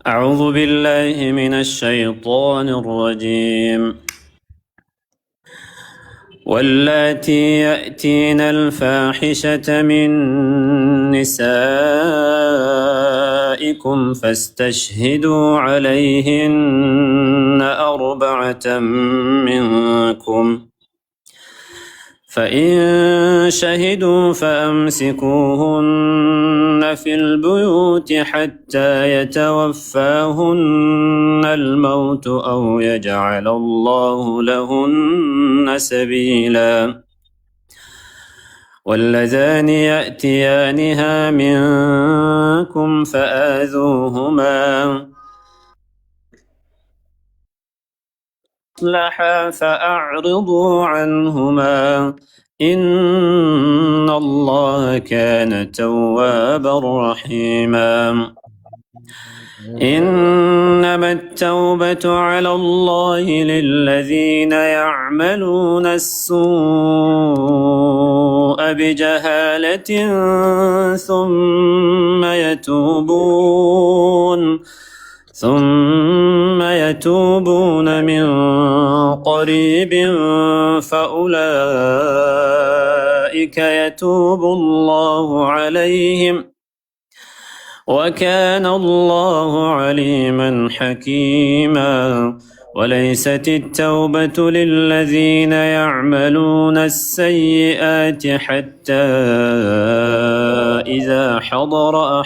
أعوذ بالله من الشيطان الرجيم. واللاتي يأتين الفاحشة من نسائكم فاستشهدوا عليهن أربعة منكم، فإن شهدوا فأمسكوهن في البيوت حتى يتوفاهن الموت أو يجعل الله لهن سبيلا. واللذان يأتيانها منكم فآذوهما فأعرضوا عنهما إن الله كان توابا رحيما. إنما التوبة على الله للذين يعملون السوء بجهالة ثم يتوبون من قريب فأولئك يتوب الله عليهم وكان الله عليما حكيما. وليست التوبة للذين يعملون السيئات حتى إذا حضر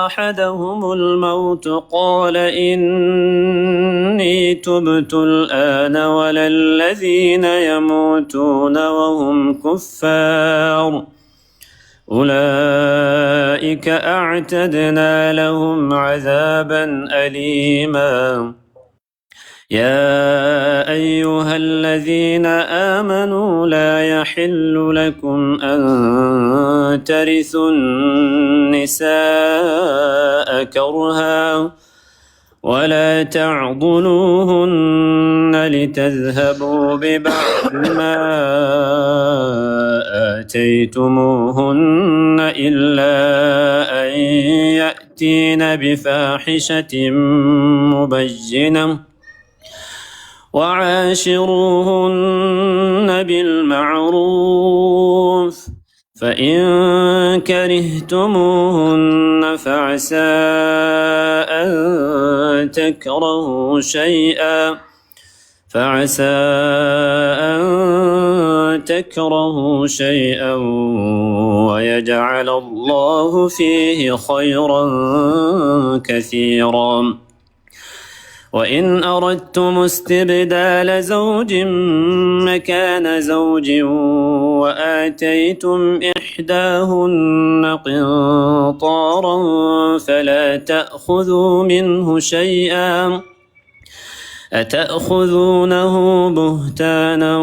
أحدهم الموت قال إني تبت الآن ولا الذين يموتون وهم كفار أولئك أعتدنا لهم عذابا أليما. يا أيها الذين آمنوا لا يحل لكم أن ترثوا النساء كرها ولا تعضلوهن لتذهبوا ببعض ما آتيتموهن إلا أن يأتين بفاحشة مبينة وعاشروهن بالمعروف. فإن كرهتموهن فعسى أن تكرهوا شيئا ويجعل الله فيه خيرا كثيرا. وإن أردتم استبدال زوج مكان زوج وآتيتم إحداهن قنطارا فلا تأخذوا منه شيئا أتأخذونه بهتانا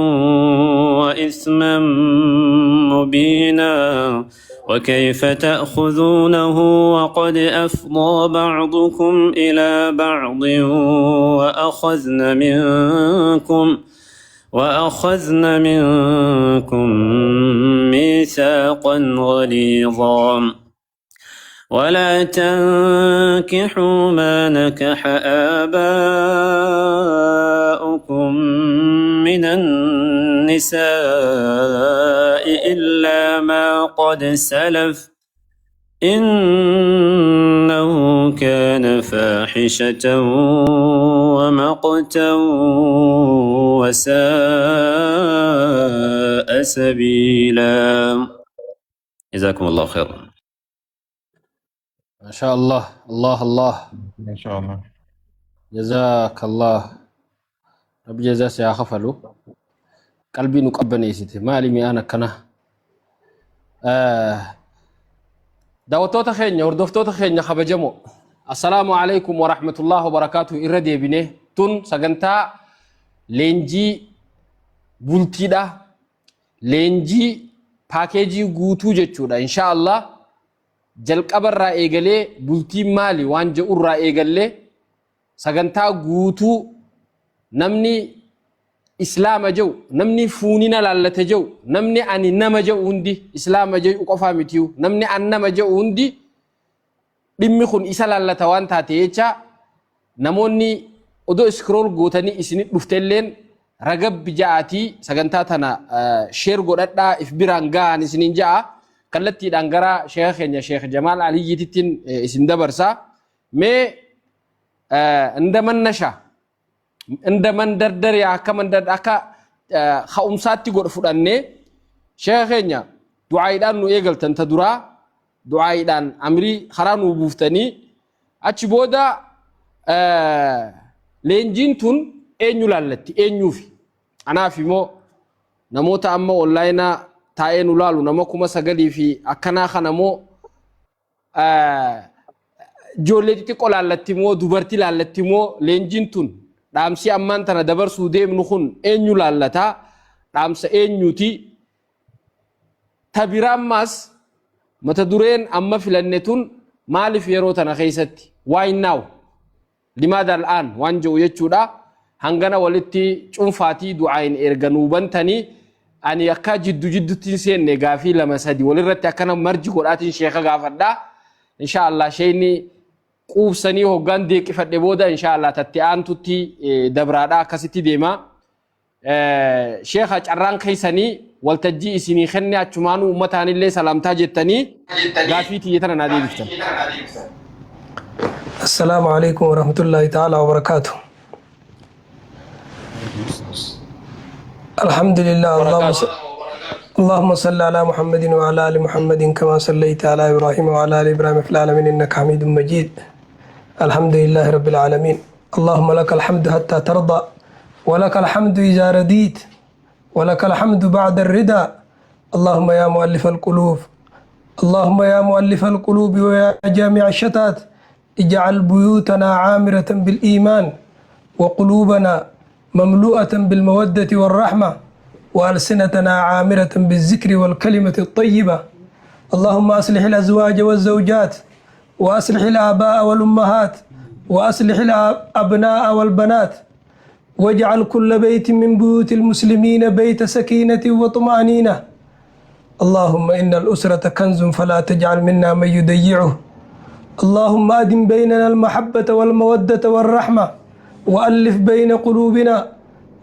وإثما مبينا. وكيف تأخذونه وقد أفضى بعضكم إلى بعض وأخذن منكم ميثاقا غليظا. ولا تنكحوا ما نكح آباؤكم من النساء إلا ما قد سلف إنه كان فاحشة ومقتا وساء سبيلا. جزاكم الله خيرا. ما شاء الله الله ما شاء الله. جزاك الله رب جزاك يا خفلو قلبي نقبني سيتي مالي أنا كنا دعوتوتا خينيا وردفتوتا خينيا خبجمو السلام عليكم ورحمة الله وبركاته إردي بني تون سجنتا لينجي بولتيدا لينجي باكيجي غوتو جتشودا إن شاء الله jalqabarraa eegalee bultiin maali waan jedhurraa eegalee sagantaa guutuu namni إسلام جو نمني فونينا لالة جو نمني أني نما جو هندي إسلام جو وقفا متيو نمني أن نما جو هندي بمخون إسا لالة وان تاتيجا نموني ودو اسكرول قوتاني إسني بفتلين رقب بجاعتي سغنتاتنا شير قدرنا إفبرانغان إسنين جاء كالتي دانغرا شيخ جمال علي جتتين إسن دبرسا مي عندما نشا عندما دردر يا كمان درد أكا خاومساتي قد فراني شيخنا دعايدان نو إيغل تنتدرا دعايدان أمري خرانو بوفتني أتشبودا لينجينتون أنيو لالتي أنيو في أنا في مو نموت أما أونلاينا تاينو لالو نمو كما سغلي في أكنا خنمو جولتي قول لالتي مو دوبرتي لالتي مو لينجينتون دامسي أمان تنا دبر سوديم نخون أنيو لالتا دامس أنيو تي تبيرام ماس متدورين أما في لنتون مالي فيرو تنا خيستي واي ناو لماذا الآن وانجو يجودا هنغانا ولتي چنفاتي دعاين إرغنوبان تاني أني يكا جدو تنسين نغافي لما سادي ولرت يكنا مرجي قرآتين شيخة غافردا إن شاء الله شيني قوب سني هوغان ديك فدبودا إن شاء الله تتعان توتي دبرادا كسيتي ديما شيخة عران خيساني والتجي إسيني خني أتشمانو أمتاني اللي سلامتا جتاني غافي تيتنا نادي بفتن السلام عليكم ورحمة الله تعالى وبركاته. الحمد لله اللهم صل على محمد وعلى آل محمد كما صليت على إبراهيم وعلى آل إبراهيم في العالمين إنك حميد مجيد. الحمد لله رب العالمين. اللهم لك الحمد حتى ترضى ولك الحمد إذا رديت ولك الحمد بعد الرضا. اللهم يا مؤلف القلوب اللهم يا مؤلف القلوب ويا جامع الشتات اجعل بيوتنا عامرة بالإيمان وقلوبنا مملوءة بالمودة والرحمة وألسنتنا عامرة بالذكر والكلمة الطيبة. اللهم أصلح الأزواج والزوجات وأصلح الآباء والأمهات وأصلح الأبناء والبنات واجعل كل بيت من بيوت المسلمين بيت سكينة وطمأنينة. اللهم إن الأسرة كنز فلا تجعل منا من يضيعه. اللهم أدم بيننا المحبة والمودة والرحمة وألف بين قلوبنا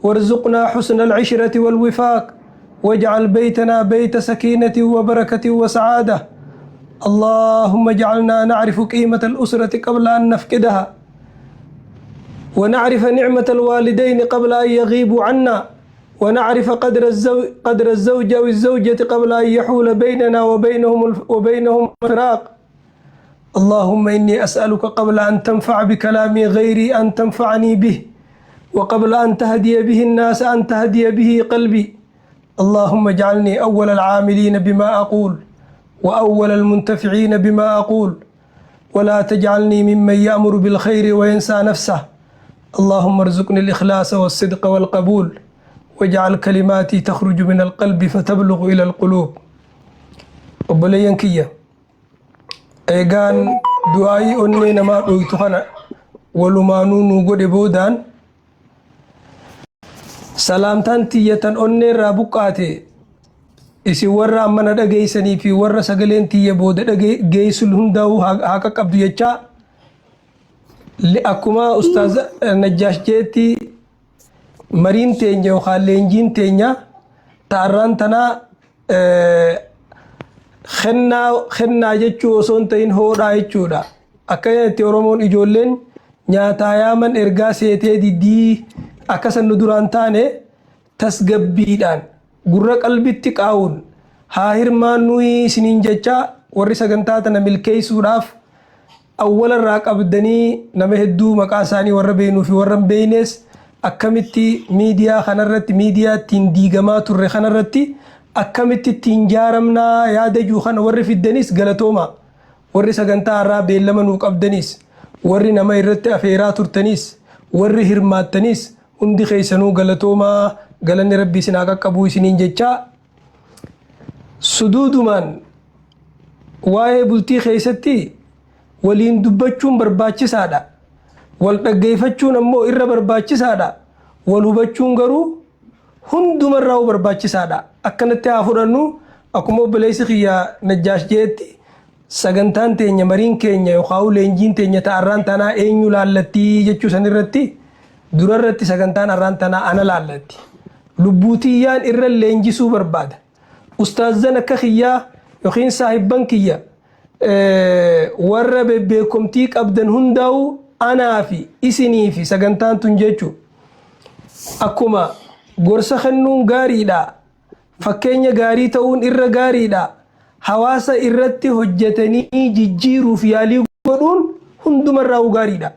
وارزقنا حسن العشرة والوفاق واجعل بيتنا بيت سكينة وبركة وسعادة. اللهم اجعلنا نعرف قيمة الأسرة قبل أن نفقدها ونعرف نعمة الوالدين قبل أن يغيبوا عنا ونعرف قدر الزوج أو الزوجة قبل أن يحول بيننا وبينهم فراق. اللهم إني أسألك قبل أن تنفع بكلامي غيري أن تنفعني به وقبل أن تهدي به الناس أن تهدي به قلبي. اللهم اجعلني أول العاملين بما أقول وأول المنتفعين بما أقول ولا تجعلني ممن يأمر بالخير وينسى نفسه. اللهم ارزقني الإخلاص والصدق والقبول واجعل كلماتي تخرج من القلب فتبلغ إلى القلوب. وبلين كيا إيغان دعائي أني نما رويتخنا ولمانو نوغو بودان سلامتان تيتان أني رابقاتي إسي ورّا أمنا دقيساني في ورّا سقلين تيّا بودا دقيسو الهنداو هاكا قبضو يجا لأكما أستاذ نجاش جيتي مرين تينيا وخالينجين تينيا تاران تنا خنا جيچو سونتين هودا يچودا أكاين تيورمون إجولين نياتا يامن إرغا سيتي دي أكاسن ندوران تاني تسقبيدان gurra qalbitti qaawun haa hirmaannuu siniin jecha warri sagantaa tana milkeessuudhaaf awwalarraa qabdanii nama hedduu maqaa isaanii warra beeknuu fi warra hin beeknes akkamitti miidiyaa kanarratti miidiyaa ittiin diigamaa turre kanarratti akkamitti ittiin jaaramnaa yaada juu kana warri fiddanis galatooma warri sagantaa irraa beellama nuu qabdanis warri nama irratti afeeraa turtanis warri hirmaattanis hundi keessanuu galatooma galanni rabbii isin haa qaqqabuu isiniin jecha suduudumaan waa'ee bultii keessatti waliin dubbachuun barbaachisaadha wal dhaggeeffachuun ammoo irra barbaachisaadha wal hubachuun garuu hundumarraa barbaachisaadha. Akkanatti haa fudhannu akkuma obboleessi kiyya Najjaash jeetti sagantaan teenya mariin keenya yookaan leenjiin teenya ta'arraan tanaa eenyu laallattii jechuu san irratti durarratti sagantaan arraan tanaa ana laallatti. Lubbuutiyyaan irra leenjisuu barbaada. Ustaazan akka kiyyaa yookiin saahibban kiyya warra beekumtii qabdan hundaa'u anaa fi isinii fi sagantaan tun jechuudha. Akkuma gorsa kennuun gaariidha. Fakkeenya gaarii ta'uun irra gaariidha. Hawaasa irratti hojjetanii jijjiiruuf yaalii godhuun hundumarraa gaariidha.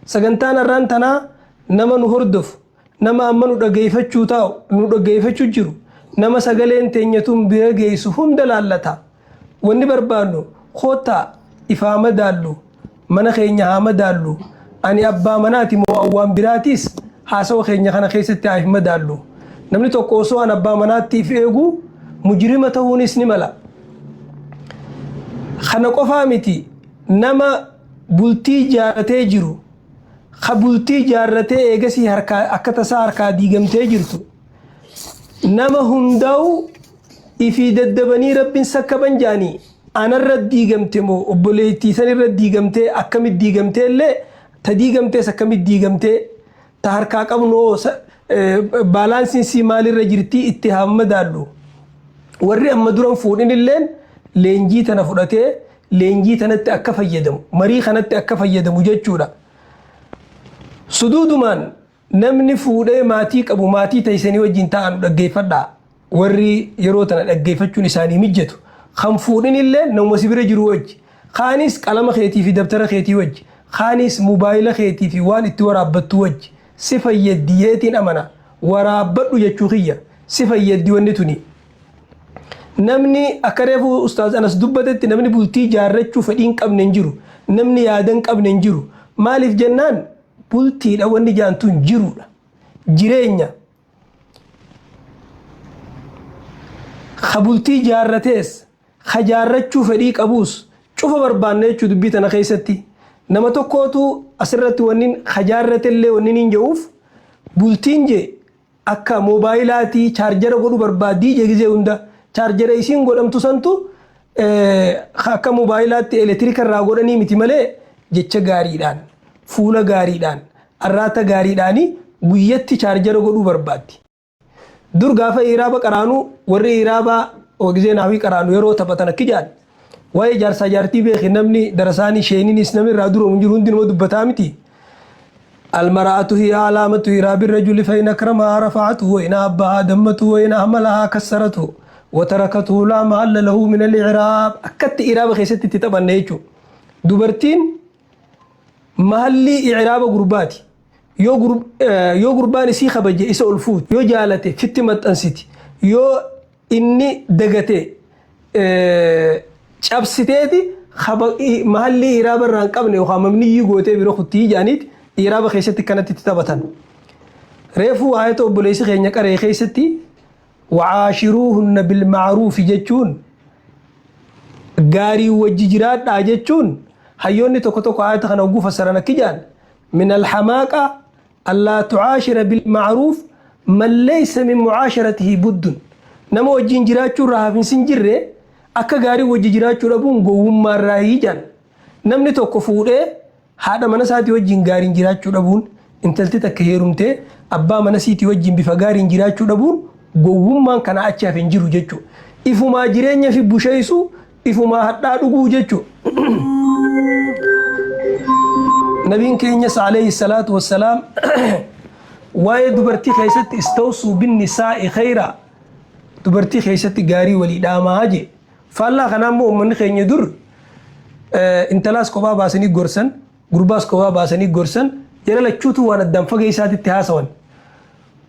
Sagantaan arraan tanaa nama nu hordofu, nama amma nu dhageeffachuu jiru, nama sagaleen teenyatuun bira geessu hunda laallata. Wanni barbaannu kootaa ifaa madaallu, mana keenya haa madaallu, ani abbaa manaati moo awwaan biraatiis haasawa keenya kana keessatti haa madaallu. Namni tokko osoo an abbaa manaattiif eegu mujrima ta'uunis ni mala. Kana qofaa miti nama bultii jaaratee jiru, ka bultii jaaratee eegasii akka tasaa harkaa diigamtee jirtu, nama hundaa'u ifii daddabanii rabbiin sakkaban jaanii anarra diigamte moo obboleettii sanirra diigamtee akkamit diigamtee illee ta diigamtees akkamit diigamtee ta harkaa qabnoo baalaansiin sii maalirra jirtii itti haa madaallu. Warri amma duran fuudhin illeen leenjii tana fudhatee leenjii tanatti akka fayyadamu marii kanatti akka fayyadamu jechuudha. Suduudumaan namni fuudhee maatii qabu maatii taysanii wajjin ta'an dhaggeeffadhaa. Warri yeroo tana dhaggeeffachuun isaanii mijjatu. Kan fuudhin illee nama si bira jiru wajji. Kaanis qalama keetii fi dabtara keetii wajji. Kaanis mobaayila keetii fi waan itti waraabbattu wajji. Si fayyaddi yeetiin amana. Waraabbadhu jechuu kiyya. Si fayyaddi wanni tuni. Namni akka reefu ustaaz Anas dubbatetti namni bultii jaarrachuu fedhiin qabne hin jiru. Namni yaadan qabne hin jiru. Maaliif jennaan bultiidha wanni jaantuun jiruudha. Jireenya. Ka bultii jaarratees ka jaarrachuu fedhii qabuus cufa barbaanne jechuu dubbii tana keessatti. Nama tokkootu asirratti wanni ka jaarratellee wanni hin je'uuf bultiin je akka moobaayilaatii chaarjara godhu barbaaddii je gizee hunda. Chaarjara isiin godhamtu santu akka moobaayilatti elektiriika irraa godhanii miti malee jecha gaariidhaan, fuula gaariidhaan, arraata gaariidhaanii guyyatti chaarjara godhuu barbaaddi. Dur gaafa hiraaba qaraanuu warri hiraabaa wagizee naafii qaraanuu yeroo taphatan akka jaan waa'ee jaarsaa jaartii beeki namni darasaanii sheeniinis namni irraa duroomu jiru hundi nama dubbataa miti. المرأة هي علامة هراب الرجل فإن أكرمها رفعته وإن أبها دمته وإن أهملها كسرته وتركته لا محل له من الإعراب. أكدت إعراب خيستي تتبنى يجو دوبرتين محلي إعراب غرباتي يو غرباني سي خبجي إسا الفوت يو جالتي فتمت أنسيتي يو إني دقتي شابستيتي محلي إعراب الرانقبني وخاممني يغوتي برخوتي جانيت إعراب خيستي كانت تتبتن ريفو آية أبوليسي خينيك أري خيستي وعاشروهن بالمعروف جتون غاري وججرات جتون هيوني توكو توكو آيات خنا وقوف سرنا كجان من الحماقة ألا تعاشر بالمعروف من ليس من معاشرته بد نمو وجنجرات راها في سنجر أكا غاري وججرات ربون قوم مراهي جان نمني توكو فوده هذا منساتي وجن غاري جرات ربون انتلتي تكهيرمتي أبا منسيتي وجن بفغاري جرات ربون gowwummaan kana achaaf hin jiru jechuudha. Ifumaa jireenya fi busheessu ifumaa hadhaa dhuguu jechuudha. Nabiin keenya alayhi salaatu wassalaam waa'ee dubartii keessatti istawsuu binnisaa'i khayra dubartii keessatti gaarii walii dhaamaa je. Faallaa kanaan immoo uummanni keenya dur intalaas kophaa baasanii gorsan gurbaas kophaa baasanii gorsan jala lachuutu waan addaan fageessaatitti haasawan.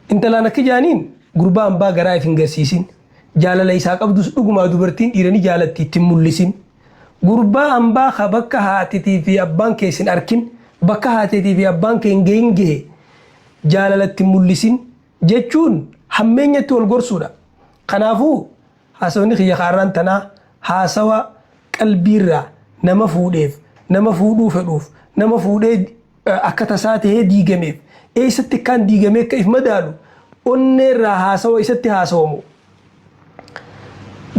Intalaan akka jaaniin gurbaa hambaa garaa if hin garsiisin jaalala isaa qabdus dhugumaa dubartiin dhiiranii jaalatti ittiin mul'isin gurbaa hambaa ka bakka haatitii fi abbaan kee sin arkin bakka haatitii fi abbaan kee hin gahin gahe jaalala ittiin mul'isin jechuun hammeenyatti wal gorsuudha. Kanaafuu haasawni kiyya kaarraan tanaa haasawa qalbiirraa nama fuudheef nama fuudhuu fedhuuf nama fuudhee akka tasaa tahee diigameef eessatti kan diigamee akka if madaalu onnee irraa haasawa isatti haasawamu.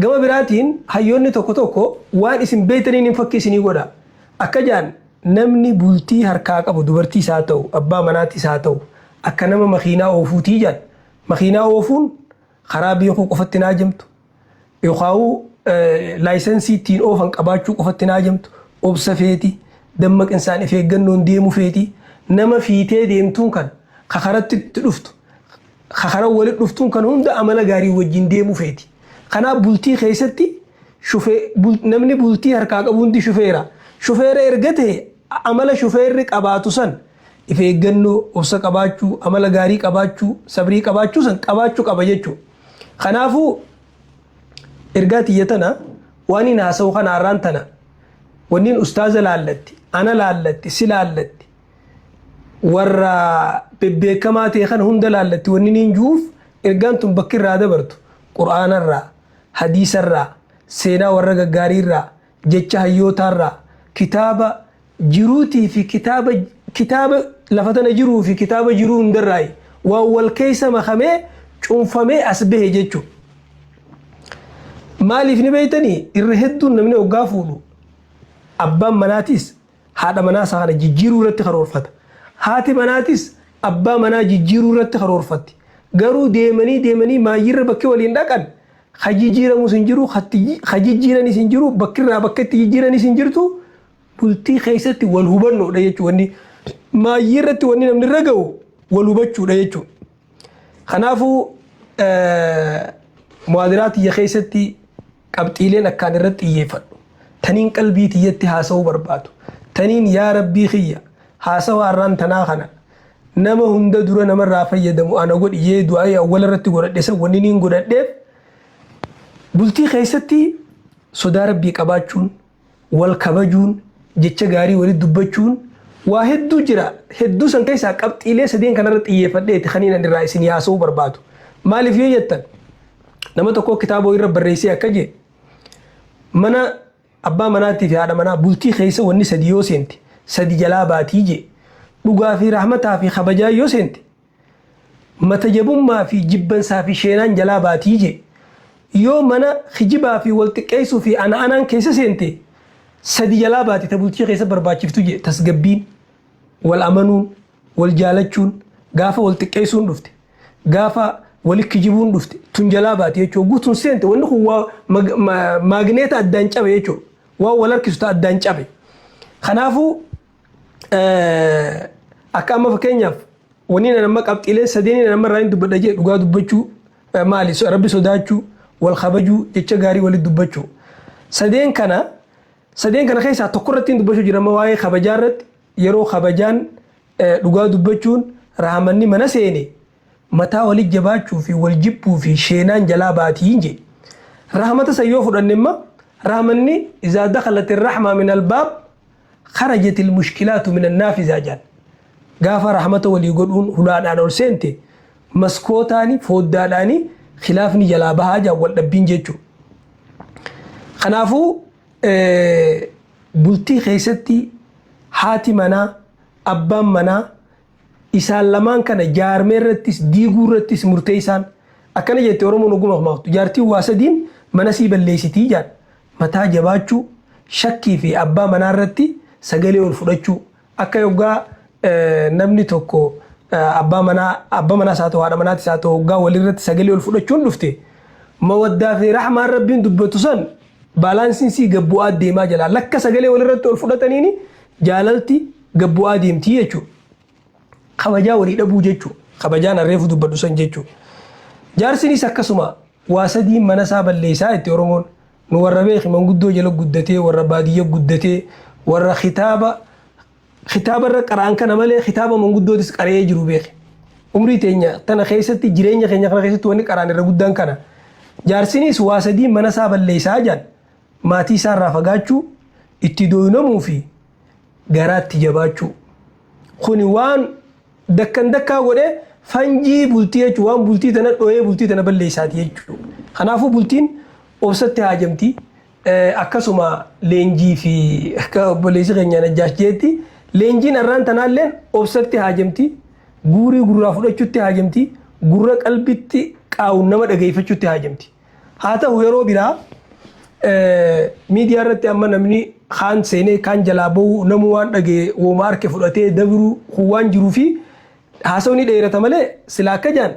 Gama biraatiin hayyoonni tokko tokko waan isin beeytaniin hin fakkeessinii godha. Akka jaan namni bultii harkaa qabu dubartiis haa ta'u abbaa manaattis haa ta'u akka nama makiinaa oofuutii jaan. Makiinaa oofuun karaa beekuu qofatti hin haajamtu yookaan laayisensii ittiin oofan qabaachuu qofatti hin haajamtu. Obsa feeti dammaqinsaan if eeggannoon deemu feeti nama fiitee deemtuun kan kakaratti itti dhuftu kakara walitti dhuftuun kan hunda amala gaarii wajjin deemu feeti. Kanaaf bultii keessatti namni bultii harkaa qabu hundi shufeera. Shufeera erga ta'e amala shufeerri qabaatu san if eeggannoo obsa qabaachuu amala gaarii qabaachuu sabrii qabaachuu san qabaachuu qaba jechuudha. Kanaafuu ergaa tiyyatana waan hin haasa'u kana har'aan tana wanniin ustaaza laallatti ana laallatti si laallatti warra bebbeekamaa ta'e kana hunda laallatti wanniin hin juuf ergaan tun bakki irraa dabartu quraanarraa hadiisarraa seenaa warra gaggaariirraa jecha hayyootaarraa kitaaba jiruutii fi kitaaba lafa tana jiruu fi kitaaba jiruu hundarraa waan wal keessa makamee cuunfamee as bahe jechuudha. Maaliif ni beeytanii irra hedduun namni hoggaa fuudhu abbaan manaatis haadha manaa isaa kana jijjiiruu irratti karoorfata. Haati manaatis abbaa manaa jijjiiruu irratti karoorfatti. Garuu deemanii maayyirra bakki waliin dhaqan hajijjiiramus hin jiru hajijjiiranis hin jiru bakkirraa bakka itti jijjiiranis hin jirtu bultii keessatti wal hubannoodha jechuudha. Wanni maayyirratti wanni namni irra ga'u wal hubachuudha jechuudha. Kanaafuu muwaadiraat iyya keessatti qabxiileen akkaan irratti xiyyeeffadhu. Taniin qalbii tiyyatti haasa'uu barbaadu. Taniin yaa rabbii kiyya haasawaa har'aan tanaa kana nama hunda dura namarraa fayyadamu ana godhiyee du'aa awwala irratti godhadhe san wanni niin godhadheef bultii keessatti sodaa rabbii qabaachuun wal kabajuun jecha gaarii walitti dubbachuun waa hedduu jira. Hedduu san keessaa qabxiilee sadeen kanarratti xiyyeeffadheeti kaniin ani irraa isin haasa'uu barbaadu. Maaliif yoo jettan nama tokko kitaaba irra barreessee akka jee mana abbaa manaatii fi haadha manaa bultii keessa wanni sadi yoo seenti sadi jalaa baatii jee dhugaa fi rahmataa fi kabajaa yoo seenti mata jabummaa fi jibbansaa fi sheenaan jalaa baatii jee yoo mana kijibaa fi wal xiqqeessuu fi anaan keessa seente sadi jalaa baati ta bultii keessa barbaachiftu jee tasgabbiin wal amanuun wal jaalachuun gaafa wal xiqqeessuun dhufte gaafa wali kijibuun dhufte tun jalaa baati jechuudha. Guutuun seente wanni kun waa maagneeta addaan cabe jechuudha. Waan wal harkisu addaan cabe. Kanaafuu akka amma fakkeenyaaf wanni nama qabxiileen sadeen nama irraa hin dubbadha jee dhugaa dubbachuu maali rabbi sodaachuu wal kabajuu jecha gaarii walitti dubbachuu. Sadeen kana keessaa tokko irratti hin dubbachuu jira waa'ee kabajaa irratti yeroo kabajaan dhugaa dubbachuun raamanni mana seene mataa walit jabaachuu fi wal jibbuu fi sheenaan jalaa baatii je. Rahmata sayyoo fudhannimma raamanni izaa dakhalati rahmaa min albaab kharajatil mushkilaatu min annaafiza jaan. Gaafa rahmata walii godhuun hulaadhaan ol seente maskootaani fooddaadhaani khilaafni jalaa bahaa jaan wal dhabbiin jechuu. Kanaafuu bultii keessatti haati manaa abbaan manaa isaan lamaan kana jaarmee irrattis diiguu irrattis murteessaan akkana jette Oromoon oguma maaftu jaartiin waa sadiin mana sii balleessitii jaan mataa jabaachuu shakkii fi abbaa manaa irratti sagalee ol fudhachuu akka yoggaa namni tokko abbaa manaa isaa ta'u haadha manaatis haa ta'u yoggaa walirratti sagalee ol fudhachuun dhufte mawaddaa fi rahmaan rabbiin dubbatu san baalaansiin sii gabbu'aa deemaa jala lakka sagalee walirratti ol fudhataniini jaalalti gabbu'aa deemtii jechuudha. Kabajaa walii dhabuu jechuudha. Kabajaan harreefu dubbadhu san jechuudha. Jaarsinis akkasuma waa sadiin mana isaa balleessaa itti Oromoon nu warra beeki manguddoo jala guddatee warra baadiyyaa guddatee warra kitaaba irra qaraan kana malee kitaaba manguddootis qaree jiru beeki. Umrii teenya tana keessatti jireenya keenya kana keessatti wanni qaraan irra guddaan kana. Jaarsinis waa sadiin mana isaa balleessaa jaan maatii isaa irraa fagaachuu itti dooyinamuu fi garaatti jabaachuu. Kuni waan dakkaa godhee fanjii bultii jechuudha. Waan bultii tana dho'ee bultii tana balleessaati jechuudha. Kanaafuu bultiin obsatti haajamti. Akkasuma leenjii fi akka obboleessi keenya Najjaash jeetti leenjiin har'aan tanaalleen obsatti haajamti. Guurii gurraa fudhachuutti haajamti. gurra qalbitti qaawun nama dhageeffachuutti haajamti. Haa ta'u yeroo biraa miidiyaa irratti amma namni kaan seenee kaan jalaa bahu namu waan dhagee wooma harke fudhatee dabru waan jiruu fi haasawni dheerata malee silaa akka jaan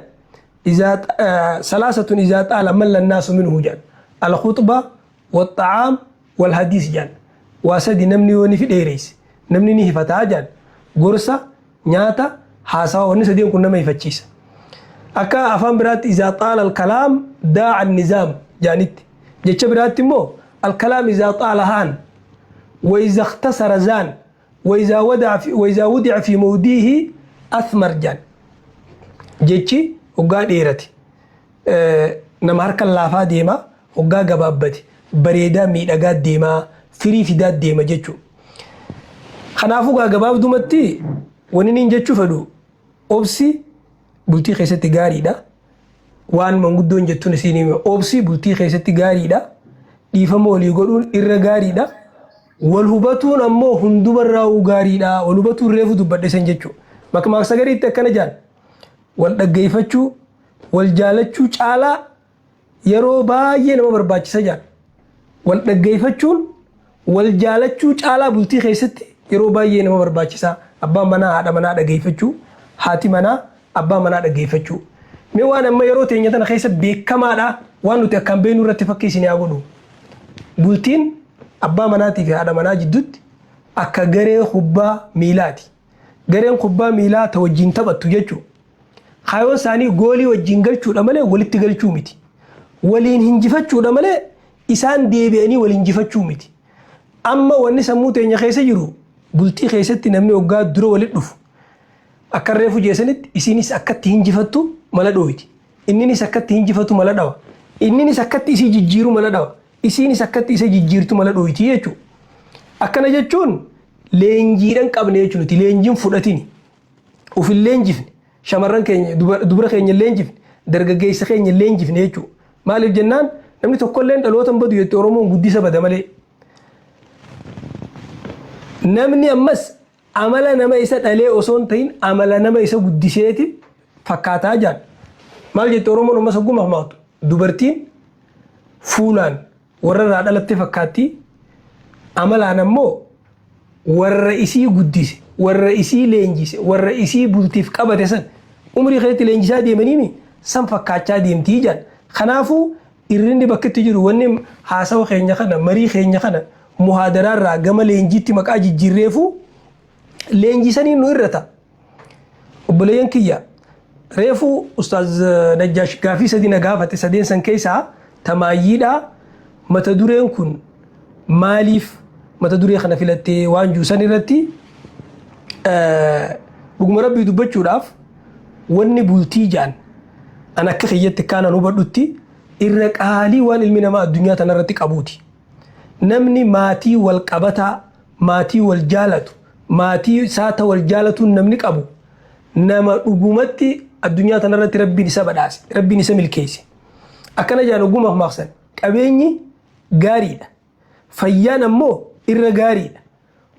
salaasatun izaa xaala malla annaasu minhu jaan alkhuxba والطعام والحديث جان واسدي نمني وني في ديريس نمني ني فتا جان غورسا نياتا حاسا وني سدين كنا ما يفتشيس اكا افهم برات اذا طال الكلام داع النظام جانت جتش برات مو الكلام اذا طال هان واذا اختصر زان واذا وضع في موضعه اثمر جان جتشي وغا ديرتي نمهر كلافا ديما وغا غبابتي bareedaa miidhagaa deemaa firii fidaa deema jechuudha. Kanaafuu gabaabdumatti wanni inni jechuu fedhu obsi bultii keessatti gaariidha. Waan manguddoon jettuun isiin hime obsi bultii keessatti gaariidha. Dhiifama walii godhuun irra gaariidha. Wal hubatuun ammoo hundumarraa gaariidha. Wal hubatuun reefu dubbadhe san jechuudha. Makmaaksa gariitti akkana jaan wal dhaggeeffachuu wal jaalachuu caalaa yeroo baay'ee nama barbaachisa jaan. wal dhaggeeffachuun wal jaalachuu caalaa bultii keessatti yeroo baay'ee nama barbaachisa. Abbaan manaa haadha manaa dhaggeeffachuu, haati manaa abbaa manaa dhaggeeffachuu. Mee waan amma yeroo teenya tana keessa beekamaadha waan nuti akkaan beeknu irratti fakkeessinee haa godhu. Bultiin abbaa manaatii fi haadha manaa jidduutti akka garee kubbaa miilaati. Gareen kubbaa miilaa ta wajjin taphattu jechuudha. Kaayoon isaanii goolii wajjin galchuudha malee walitti galchuu miti. Waliin hinjifachuudha malee isaan deebi'anii wal injifachuu miti. Amma wanni sammuu teenya keessa jiru bultii keessatti namni waggaa dura walitti dhufu akka reefu jeesanitti isinis akkatti hinjifattu mala dhooyti. Inninis akkatti hinjifatu mala dhawa. Inninis akkatti isii jijjiiru mala dhawa. Isinis akkatti isa jijjiirtu mala dhooyti jechuudha. Akkana jechuun leenjiidhaan qabne jechuudha. Nuti leenjiin fudhatini. Ufin leenjifne shamarran keenya dubara keenya leenjifne dargaggeessa keenya leenjifne jechuudha. Maaliif jennaan namni tokkolleen dhalootan badu jettee Oromoon guddisa bada malee. Namni ammas amala nama isa dhalee osoo hin ta'in amala nama isa guddiseeti fakkaataa jaan. Maal jettee Oromoon ammas hogguma hamaatu dubartiin fuulaan warra irraa dhalatte fakkaatti amalaan ammoo warra isii guddise warra isii leenjise warra isii bultiif qabate san umrii keessatti leenjisaa deemanii san fakkaachaa deemtii jaan. Kanaafuu irrinni bakkitti jiru wanni haasawa keenya kana marii keenya kana muhaadaraarraa gama leenjiitti maqaa jijjiirreefu leenjisanii nu irrata. Obboleeyyan kiyya reefu ustaaz Najjaash gaafii sadii na gaafate sadeen san keessaa tamaayyiidha. Mata dureen kun maaliif mata duree kana filattee waan juusan irratti dhuguma rabbii dubbachuudhaaf wanni bultii jaan an akka kiyyatti kaana hubadhutti irra qaalii waan ilmi namaa addunyaa tanarratti qabuuti. Namni maatii wal qabataa, maatii wal jaalatu, maatii saata wal jaalatuun namni qabu nama dhugumatti addunyaa tanarratti rabbiin isa badhaase, rabbiin isa milkeesse. Akkana jaan ogumaaf maaqsan qabeenyi gaariidha. Fayyaan ammoo irra gaariidha.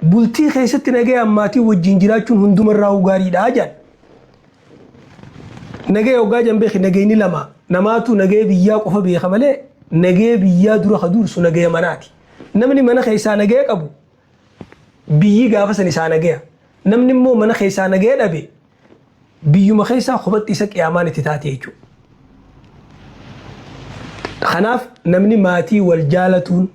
Bultii keessatti nagayaan maatii wajjin jiraachuun hundumarraa gaariidha jaan. Nagaya ogaa jambeeki nagayni lama namaatu nagaya biyyaa qofa beeka malee nagaya biyyaa dura ka dursu nagaya manaati. Namni mana keessaa nagaya qabu biyyi gaafa san isaa nagaya. Namni immoo mana keessaa nagaya dhabe biyyuma keessaa kophaatti isa qiyaamaan itti taate jechuudha. Kanaaf namni maatii wal jaalatuun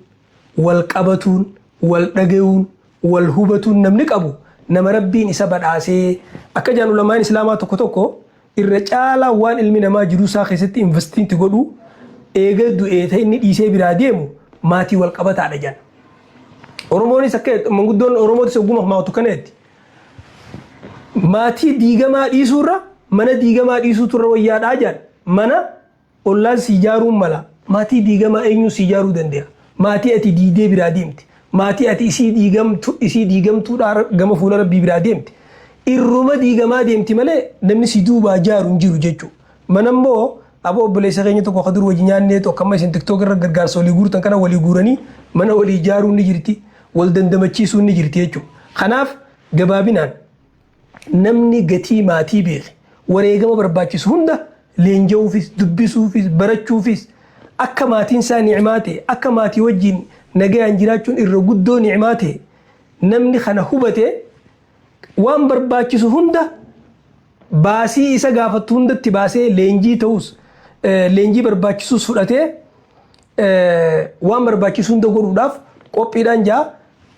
wal qabatuun wal dhagayuun wal hubatuun namni qabu nama rabbiin isa badhaasee akka jaan ulamaan islaamaa tokko tokko irra caalaa waan ilmi namaa jiruu isaa keessatti investiinti godhu eega du'ee ta'e inni dhiisee biraa deemu maatii wal qabataadha jaan. Oromoonis akka manguddoon Oromootis ogumaaf maatu kaneetti. Maatii diigamaa dhiisuurra mana diigamaa dhiisuuturra wayyaadhaa jaan. Mana ollaan si ijaaruun mala maatii diigamaa eenyuun si ijaaruu danda'a. Maatii ati diidee biraa deemti. Maatii ati isii diigamtuudhaa gama fuula rabbii biraa deemti. Irruma diigamaa deemti malee namni si duubaa jaaru hin jiru jechuudha. Mana immoo aboo obboleessa keenya tokko kadur wajji nyaannee tokko amma isin tiktook irra gargaarsa walii guurtan kana walii guuranii mana walii ijaaruun ni jirti wal dandamachiisuun ni jirti jechuudha. Kanaaf gabaabinaan namni gatii maatii beeke wareegama barbaachisu hunda leenja'uufis dubbisuufis barachuufis akka maatiin isaa ni'maa ta'e akka maatii wajjin nagayaan jiraachuun irra guddoo ni'maa ta'e namni kana hubate waan barbaachisu hunda baasii isa gaafattu hundatti baasee leenjii ta'us leenjii barbaachisus fudhatee waan barbaachisu hunda godhuudhaaf qophiidhaan jaa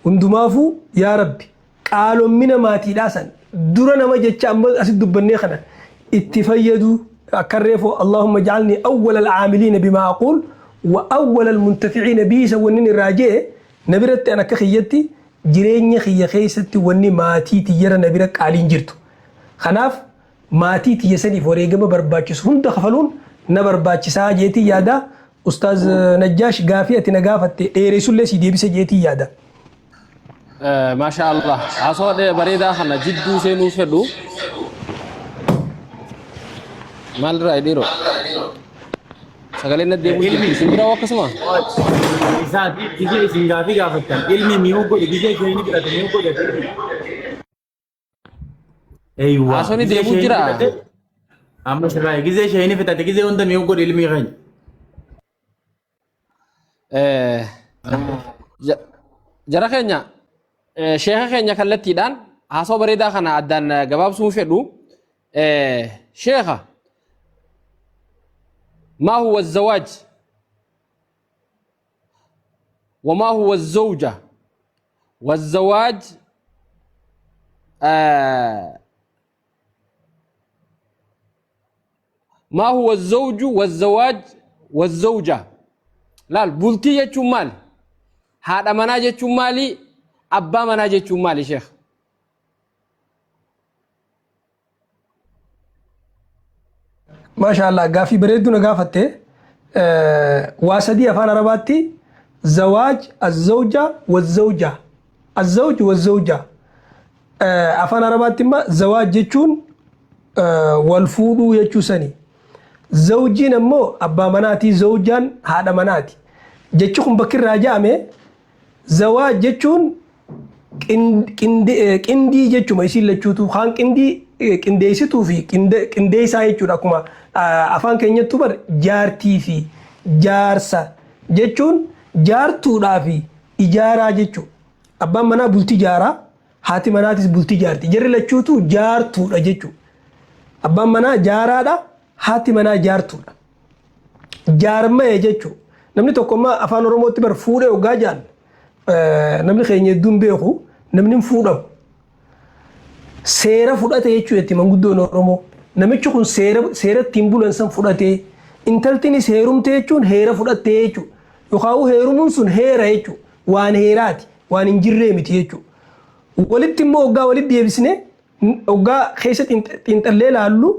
hundumaafuu yaa rabbi qaalommina maatiidhaa san dura nama jecha amma asit dubbannee kana itti fayyadu akkarreefoo Allahumma ja'alni awwala al-aamiliina bimaa aqul wa awwala al-muntafi'iina bihi sawwannin irraa jee nabiratti an akka kiyyatti jireenya kiyya keessatti wanni maatii tiyyara nabira qaaliin jirtu kanaaf maatii tiyya saniif wareegama barbaachisu hunda kafaluun na barbaachisaa jeetii yaada Ustaaz Najjaash gaafii ati na gaafatte dheeressullee si deebise jeetii yaada. ما شاء الله أصلا بريدة خنا جدو سينو فدو مال رأي ديرو سكالين ندي بولي سندرا وكسمة إذا كذي سنجافي كافتن علمي ميوكو كذي شيء نقدر ميوكو ده أيوة أصلا دي بوجرا أما شراي كذي شيء نفتح كذي وانت ميوكو علمي غني جرا خينيا شيخ خينيا كالتي دان هاسو بريدا خنا أدان جواب سو فدو شيخة ما هو الزواج وما هو الزوجة والزواج ما هو الزوج والزواج والزوجة لا البلتي يجو مال هذا منا يجو مالي أبا منا يجو مالي شيخ ما شاء الله غافي بريدنا غافته واسدي أفان عرباتي زواج الزوجة والزوجة الزوج والزوجة أفان عرباتي ما زواج يجون والفودو يجو سني زوجين أمو أبا مناتي زوجان هذا مناتي جتشكم بكر راجامي زواج جتشون كندي جتشو ما يصير لتشوتو خان كندي سيتو في كندي سايتشو ركما أفان كينيا توبر جارتي في جارسا جتشون جارتو رافي إجارة جتشو أبا منا بولتي جارا هاتي مناتي بولتي جارتي جري لتشوتو جارتو جتشو أبا منا جارا دا هاتي منا جارتو جارما جتشو namni tokko ma afaan oromootti bar fuudhee ogaa jaan namni keenya hedduun beeku namni fuudhamu seera fudhate jechuudha manguddoon oromoo namichi kun seera ittiin bulan san fudhatee intaltiin heerumte jechuun heera fudhattee jechuudha yookaan heerumuun sun heera jechuudha waan heeraati waan hin jirree miti jechuudha walitti immoo ogaa walitti deebisne ogaa keessatti xiinxallee laallu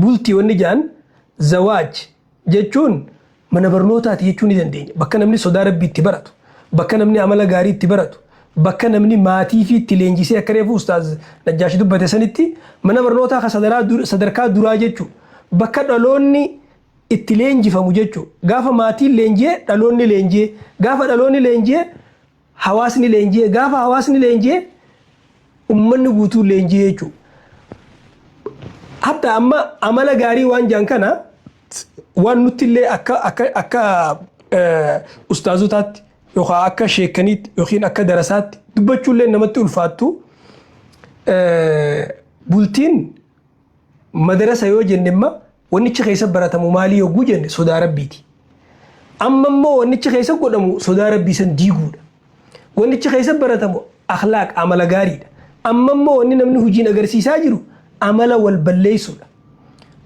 bultii wanni jaan zawaaj jechuun mana barnootaati jechuun ni dandeenya bakka namni sodaa rabbii itti baratu bakka namni amala gaarii itti baratu bakka namni maatii fi itti leenjisee akka reefu ustaaz Najjaash dubbate sanitti mana barnootaa ka sadarkaa duraa jechuudha bakka dhaloonni itti leenjifamu jechuudha gaafa maatiin leenjee dhaloonni leenjee gaafa dhaloonni leenjee hawaasni leenjee gaafa hawaasni leenjee ummanni guutuu leenjee jechuudha hatta amma amala gaarii waan jaan kana waan nuti illee akka ustaazotaatti yookaan akka sheekaniitti yookiin akka darasaatti dubbachuu illee namatti ulfaattu bultiin madarasa yoo jennema wannichi keessa baratamu maalii yogguu jenne sodaa rabbiiti amma immoo wannichi keessa godhamu sodaa rabbii san diiguudha wannichi keessa baratamu akhlaaq amala gaariidha amma immoo wanni namni hojiin agarsiisaa jiru amala wal balleessuudha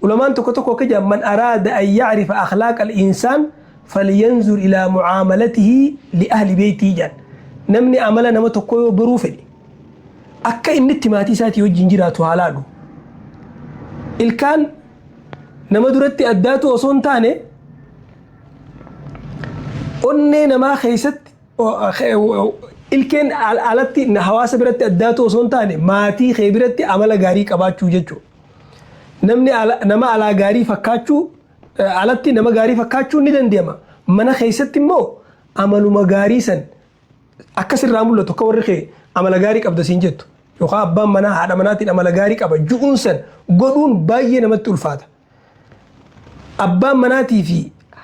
ولمان تكو كجا من أراد أن يعرف أخلاق الإنسان فلينظر إلى معاملته لأهل بيته جان نمني عملا نما تكو بروفني أكا إن التماتي ساتي وجنجراتو هالادو الكان نما درتي أداتو وصون تاني أني نما خيست الكن علتي نحواس برتي أداتو وصون تاني ماتي خيبرتي عملا غاريك أباتشو جتشو namni nama alaa gaarii fakkaachuu alatti nama gaarii fakkaachuu ni dandeema mana keessatti immoo amaluma gaarii san akka sirraa mul'atu akka warri kee amala gaarii qabda siin jettu yookaan abbaan manaa haadha manaatiin amala gaarii qaba ju'uun san godhuun baay'ee namatti ulfaata. Abbaan manaatii fi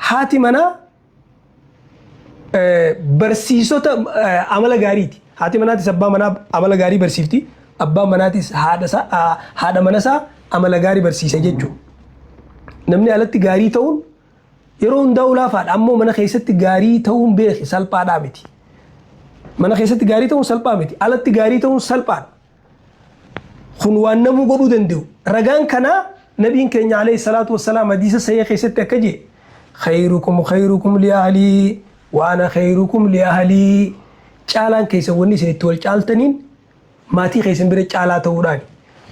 haati manaa barsiisota amala gaariiti. Haati manaatis abbaa manaa amala gaarii barsiifti. Abbaan manaatis haadha manasaa amala gaarii barsiisa jechuudha. Namni alatti gaarii ta'uun yeroo hundaa ulaafaadha. Ammoo mana keessatti gaarii ta'uun beeki salphaadhaa miti. Mana keessatti gaarii ta'uun salphaa miti. Alatti gaarii ta'uun salphaadha. Kun waan namuu godhuu danda'u. Ragaan kanaa nabiin keenya alayhi salaatu wassalaam hadiisa sahih keessatti akka jedhe khayrukum li ahli wa ana khayrukum li ahli. Caalaan keessa wanni isinitti wal caaltaniin maatii keessan bira caalaa ta'uudhaan.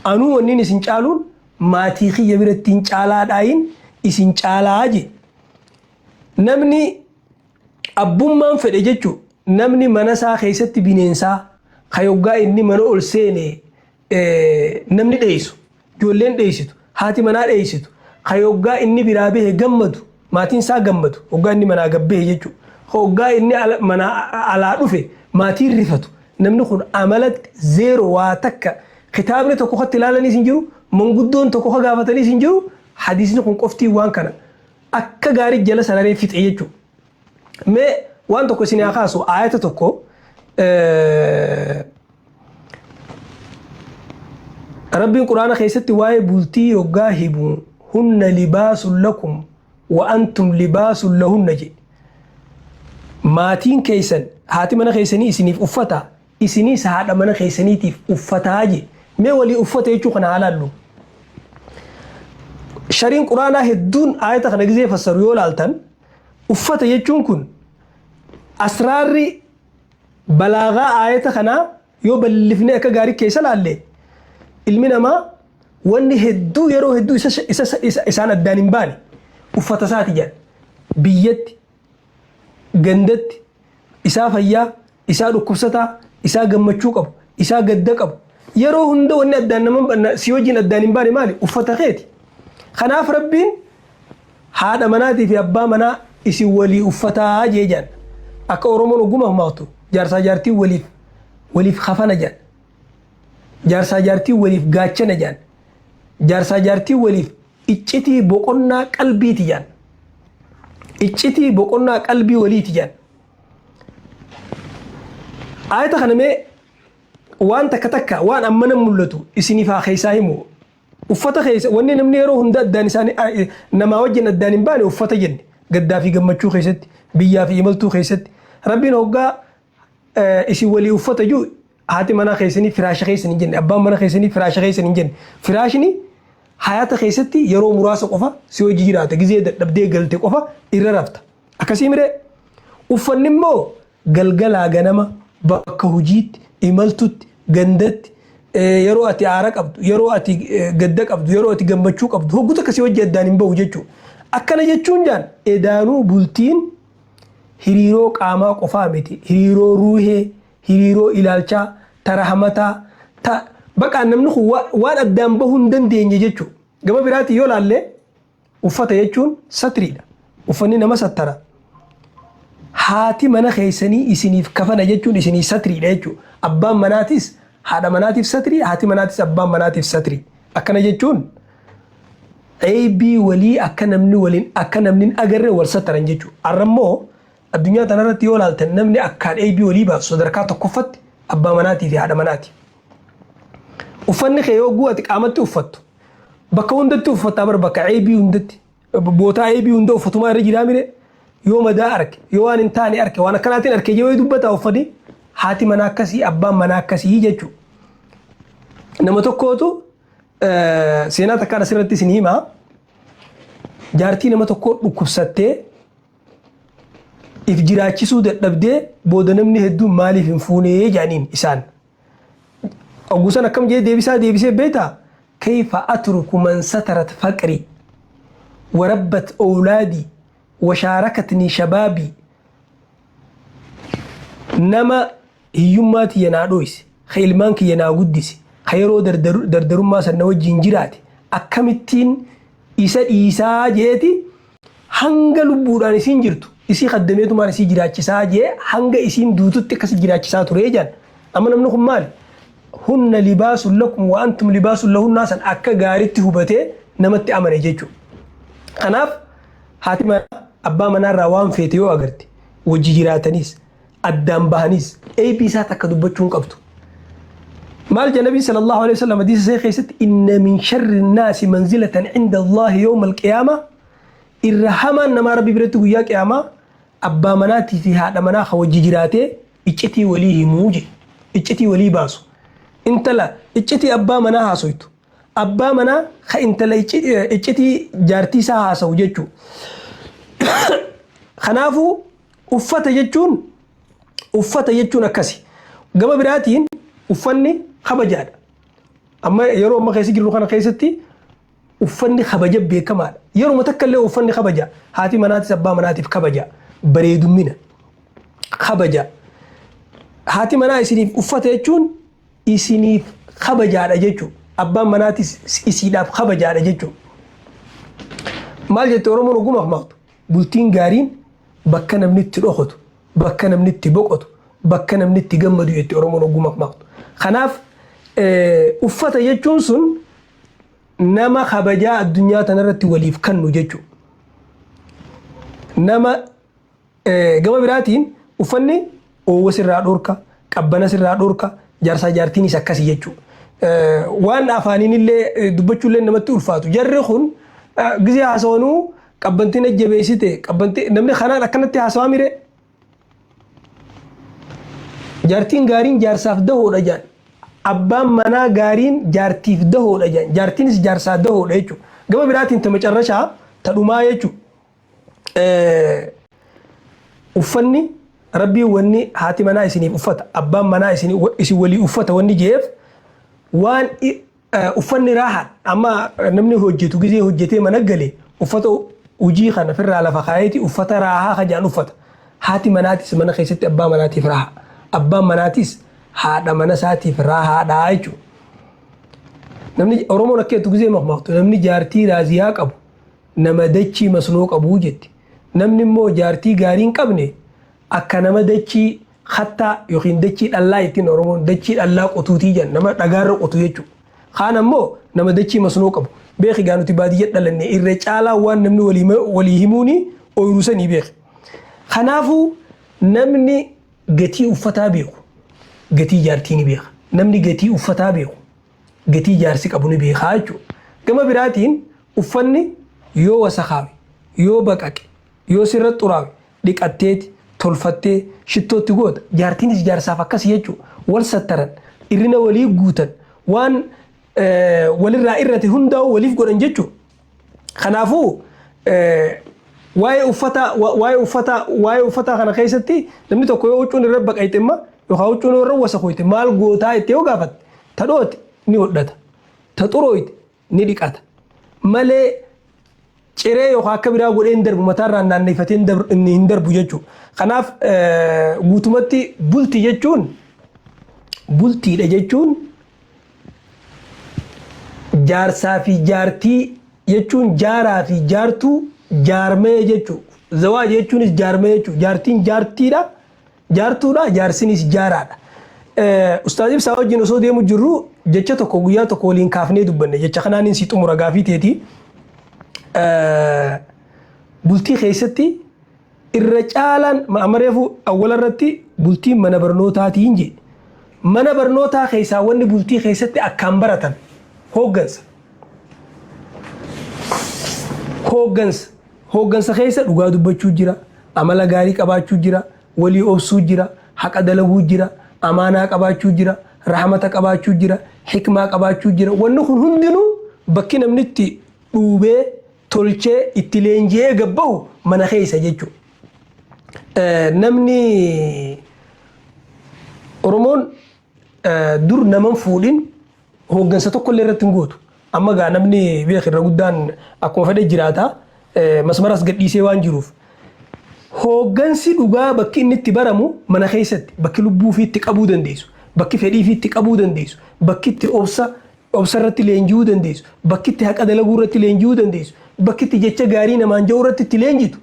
Anuu wanni isin caaluun maatii kiyya birattiin caalaadhaayin isin caalaa je. Namni abbummaan fedhe jechuun namni mana isaa keessatti bineensaa kayoggaa inni mana ol seene namni dheessu ijoolleen dheessitu haati manaa dheessitu kayoggaa inni biraa bahe gammadu maatiin isaa gammadu hoggaa inni manaa gabbee jechuudha. Hoggaa inni manaa alaa dhufe maatiin rifatu namni kun amalatti zeero waa takka kitaabni tokko katti ilaalanii hin jiru manguddoon tokko ka gaafatanii hin jiru hadiisni kun qoftii waan kana akka gaarii jala sararee fixe jechuudha. Mee waan tokko isin haa kaasu ayata tokko Rabbiin Quraana keessatti waa'ee bultii yoggaa hibu hunna libaasun lakum wa antum libaasun lahunna jedhe. Maatiin keessan haati mana keessanii isiniif uffata isiniis haadha mana keessaniitiif uffataa je. Mee walii uffata jechuu kana haalaallu. Shariin Quraanaa hedduun ayata kana gizee fassaru yoo laaltan uffata jechuun kun asraarri balaagaa ayata kanaa yoo bal'ifne akka gaarii keessa laalle ilmi namaa wanni hedduu yeroo hedduu isaan addaan hin baane uffata isaati jedhan. Biyyatti gandatti isaa fayyaa isaa dhukkubsataa isaa gammachuu qabu isaa gadda qabu yeroo hunda wanni addaan nama si wajjin addaan hin baane maali uffata keeti. Kanaaf Rabbiin haadha manaatii fi abbaa manaa isin walii uffataa jee jedhan. Akka Oromoon ogummaa maatu jaarsaa jaartii waliif kafana jedhan. Jaarsaa jaartii waliif gaachana jedhan. Jaarsaa jaartii waliif iccitii boqonnaa qalbiiti jedhan. Iccitii boqonnaa qalbii waliiti jedhan. Ayata kana mee waan takka waan amma nan mul'atu isiniif haa keessaa himu. Uffata keessa wanni namni yeroo hunda addaan isaanii namaa wajjin addaan hin baane uffata jenne gaddaa fi gammachuu keessatti biyyaa fi imaltuu keessatti Rabbiin hoggaa isin walii uffata jiru haati manaa keessanii firaasha keessan hin jenne abbaan mana keessanii firaasha keessan hin jenne firaashni hayata keessatti yeroo muraasa qofa si hojii jiraata gizee dadhabdee galte qofa irra rafta akkasii miree uffanni immoo galgalaa ganama bakka hojiitti imaltutti gandatti yeroo ati aara qabdu yeroo ati gadda qabdu yeroo ati gammachuu qabdu hogguutu akkasii hojii addaan hin bahu jechuudha. Akkana jechuun jaan edaanuu bultiin hiriiroo qaamaa qofaa miti hiriiroo ruuhee hiriiroo ilaalchaa tarahamataa baqaan namni kun waan addaan bahuu hin dandeenye jechuudha. Gama biraatti yoo laallee uffata jechuun satriidha. Uffanni nama sattara. Haati mana keessanii isiniif kafana jechuun isinii satriidha jechuudha. Abbaan manaatis haadha manaatiif satrii haati manaatis abbaan manaatiif satrii. Akkana jechuun eebii walii akka namni agarree wal sattaran jechuudha. Arrammoo addunyaa tanarratti yoo laaltan namni akkaan eebii walii baasu sadarkaa tokkoffatti abbaa manaatii fi haadha manaati. Uffanni kee yoo guu'ati qaamatti uffattu bakka hundatti uffataa bar bakka eebii hundatti bootaa eebii hunda uffatumaa irra jiraa mire yoo madaa arke yoo waan hin taane arke waan akkanaatiin arke yoo dubbataa uffate haati manaa akkasii abbaan manaa akkasii jechuudha. Nama tokkootu seenaa takkaan asirratti isin himaa jaartii nama tokkoo dhukkubsattee if jiraachisuu dadhabdee booda namni hedduun maaliif hin fuunee jedhaniin isaan. Oggusan akkam jee deebisee beektaa kayfa atruku man satarat faqri warabbat awlaadii وشاركتني شبابي نما هيوماتي ينادويس خيلمانك يناغديس خيرو دردر ما سنوجي انجراتي أكمتين إيسا جيتي هنگا لبودان إسين جرتو إسي خدميتو ما نسي جراتي ساجي هنگا إسين دوتو تكسي جراتي ساتو ريجان أما نمنو خمالي هن لباس لكم وأنتم لباس لهن ناسا أكا غارتي هبتي نمت أمني جيجو خناف هاتما أبا منا روان فيتيو أغرتي وجيجراتنيس الدام بهانيس أي بيسا تكدبتشون قبتو مال النبي صلى الله عليه وسلم حديث سيخيست إن من شر الناس منزلة عند الله يوم القيامة الرحمة نما ربي برتو يا قيامة أبا مناتي في هذا مناخ وجيجراتي إجتي وليه موجي إجتي ولي باسو انت لا إجتي أبا منا هاسويتو أبا منا انت لا إجتي جارتي سا هاسو جيجو خنافو أفتا جيجون أكاسي قبا براتين أفني خبجاد أما يرو ما خيسي جلو خانا خيستي أفني خبجاب بيكمال يرو متكالي أفني خبجا هاتي مناتي أبا مناتي خبجا بريدو منا خبجا هاتي منا إسنيف أفتا جيجون إسنيف خبجاد جيجو أبا مناتي إسناف خبجاد جيجو مال جيتو رومو نقوم أخماغتو بلتين غارين بكنا منتي الأخوتو بكنا منتي بوقتو بكنا منتي جمدو يتي رومو نقوم أخماغتو خناف أفتا جيجون سن نما خبجا الدنيا تنرتي وليف كنو جيجو نما قبل براتين أفني أو سر دوركا قبنا سر دوركا جارسا جارتيني سكاسي جيجو وان أفانين اللي دبتشو اللي نمتو الفاتو جرخون غزي حسونو قبنتي نجبيسيتي قبنتي نمني خنا لكنتي حسواميره جارتين غارين جارساف دهو دجان أبا منا غارين جارتيف دهو دجان جارتينس جارسا دهو دجو قبل براتين تمچرشا تدوما يجو أفني ربي وني هاتي منا إسني أفتا أبا منا إسني ولي أفتا وني جيف وان أفني راحت أما نمني هجتو غزي هجتي منقلي أفتا وجي خنا فر على فخايتي أفتا راحة خجان أفتا هاتي مناتيس منا خيست أبا مناتي فراحة أبا مناتيس هذا منا ساتي فراحة دايجو نمني أرومو نكيتو غزي مخمختو نمني جارتي رازياك أبو نمدتشي مسلوك أبو جتي نمني مو جارتي غارين قبني أكا نمدتشي حتى يخين دتشي الله يتين أرومو دتشي الله قطوتي جن نما تغار قطو يجو خانا مو نمدتشي مسلوك أبو بيخي غانو تبادية دلني إرچالا وان نمني وليهموني ويروسني بيخي خنافو نمني غتي أفتا بيخو غتي جارتيني بيخ نمني غتي أفتا بيخو غتي جارسي قبوني بيخاجو كما براتين أفني يو وسخاوي يو بقاك يو سرط طراوي ديك أتيت تولفتي شتو تقود جارتينيس جارسا فكاس يجو والسترن إرنا ولي قوتن وان ولي رائرتي هندو وليف قرن جيجو خنافو واي أفتا خنا خيستي لمني توكو يوچون ربك أيتما يخاوچون روسا خويت مال قوتا يتيو غافت تدوت نيودت تطرويت نديكات مالي ciree yookaan akka biraa godheen darbu mataarraan naanneeffateen hin darbu jechuudha. Kanaaf guutumatti bultiidha jechuun jaarsaa fi jaartii jechuun jaaraa fi jaartuu jaarmee jechuudha. Zawaa jechuunis jaarmee jechuudha. Jaartiin jaartiidha, jaartuudha, jaarsinis jaaraadha. Ustaaziif isaa wajjin osoo deemu jirru jecha tokko guyyaa tokko waliin kaafnee dubbanne jecha kanaanin si xumura gaafii teetii. bultii keessatti irra caalaan amareefu awwala irratti bultii mana barnootaatiin je mana barnootaa keessaa wanni bultii keessatti akkaan baratan hooggansa keessa dhugaa dubbachuu jira amala gaarii qabaachuu jira walii obsuu jira haqa dalaguu jira amaanaa qabaachuu jira rahmata qabaachuu jira hikmaa qabaachuu jira wanni kun hundinuu bakki namni itti dhuubee tolchee itti leenjee gabbahu mana keessa jechuudha. Namni Oromoon dur naman fuudhin hooggansa tokko illee irratti hin gootu. Amma gaa namni beekirra guddaan akkuma fedhe jiraata masmaras gadhiisee waan jiruuf. Hooggansi dhugaa bakki inni itti baramu mana keessatti bakki lubbuu fi itti qabuu dandeessu. Bakki fedhii fi itti qabuu dandeessu. Bakki itti obsa irratti leenji'uu dandeessu. Bakki itti haqa dalaguu irratti leenji'uu dandeessu. Bakki itti jecha gaarii namaan ja'uu irratti itti leenjitu.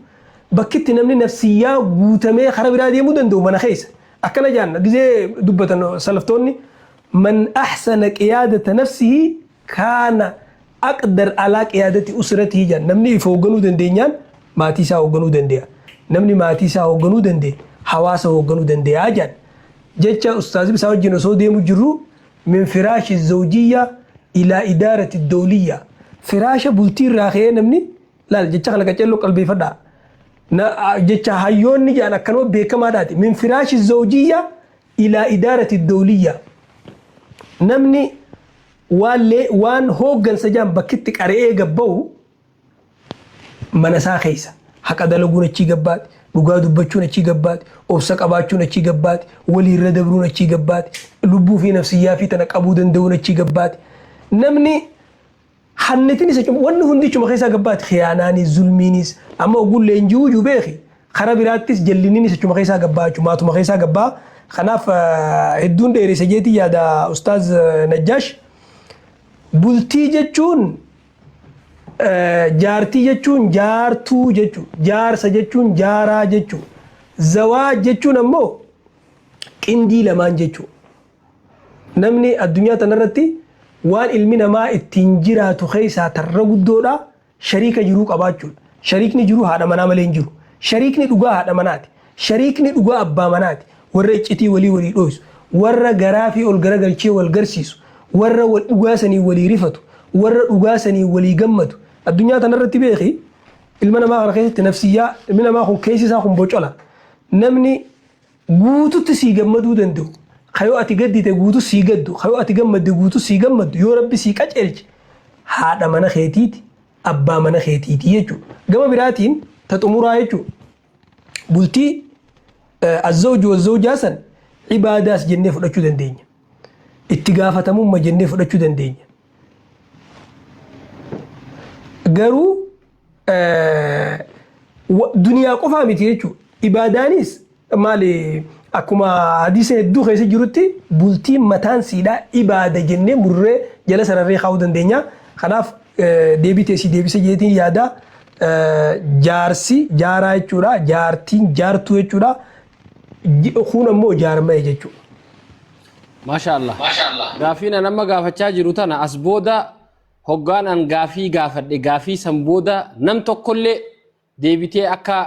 Bakki itti namni nafsiyyaa guutamee karaa biraa deemuu danda'u mana keessa. Akkana jaanna gizee dubbatan salaftoonni من أحسن قيادة نفسه كان أقدر على قيادة أسرته جان نمني فوقنو دندينيان ما تيسا وقنو دنديا نمني ما تيسا وقنو دندي حواسه وقنو دنديا جان جتشا أستاذ بساوي جنسو ديمو جرو من فراش الزوجية إلى إدارة الدولية فراش بلتير راخيه نمني لا جتشا خلقا جلو قلبي فدا جتشا هايون نجي أنا كانوا بيكما داتي من فراش الزوجية إلى إدارة الدولية نمني وان هوغن سجان بكتك أرئي قبو منسا خيسا حقا دلقون اچي قبات لغا دبچون اچي قبات اوفسق اباچون اچي قبات ولي ردبرون اچي قبات لبو في نفسيا في تنقبو دندون اچي قبات نمني حنتني سجم وانه هندي چو مخيسا قبات خياناني ظلمينيس اما اقول لنجو جو بيخي خرابيراتيس جلينيني سجم مخيسا قبات ماتو مخيسا قبات خناف هدون ديري سجيتي يا دا أستاذ نجاش بلتي جتشون جارتي جتشون جارتو جتشو جار سجتشون جارا جتشو زواج جتشون أمو كندي لمان جتشو نمني الدنيا تنرتي وان علمنا ما التنجرات خيسا ترغد دولا شريك جروك أباجون شريكني جرو هذا منا ملين جرو شريكني دوغا هذا مناتي شريكني دوغا أبا مناتي warra iccitii walii dhoysu warra garaafi ol garagalchee wal garsiisu warra wal dhugaasanii walii rifatu warra dhugaasanii walii gammadu addunyaa tanarratti beeki ilma namaa kana keessatti nafsiyyaa ilmi namaa kun keessi isaa kun bocola namni guututti sii gammaduu danda'u kayoo ati gaddite guutu sii gaddu kayoo ati gammadde guutu sii gammaddu yoo rabbi sii qaceelche haadha mana keetiiti abbaa mana keetiiti jechuudha gama biraatiin ta xumuraa jechuudha bultii الزوج والزوجة سن عبادات جنة فرشوا دندين اتقافة مم جنة فرشوا دندين قالوا دنيا قفا متيجو عبادانيس مالي أكما حديث الدو خيس جروتي بولتي متان سيدا عبادة جنة مرة جلس الرّي خاو دندينيا خلاف ديبيتي جيتين يادا جارسي جارا يجورا جارتين جارتو يجورا خون مو جارما يجو ما شاء الله غافينا نما غافچا جروتنا اسبودا هوغان ان غافي سمبودا نم توكله ديبيتي اكا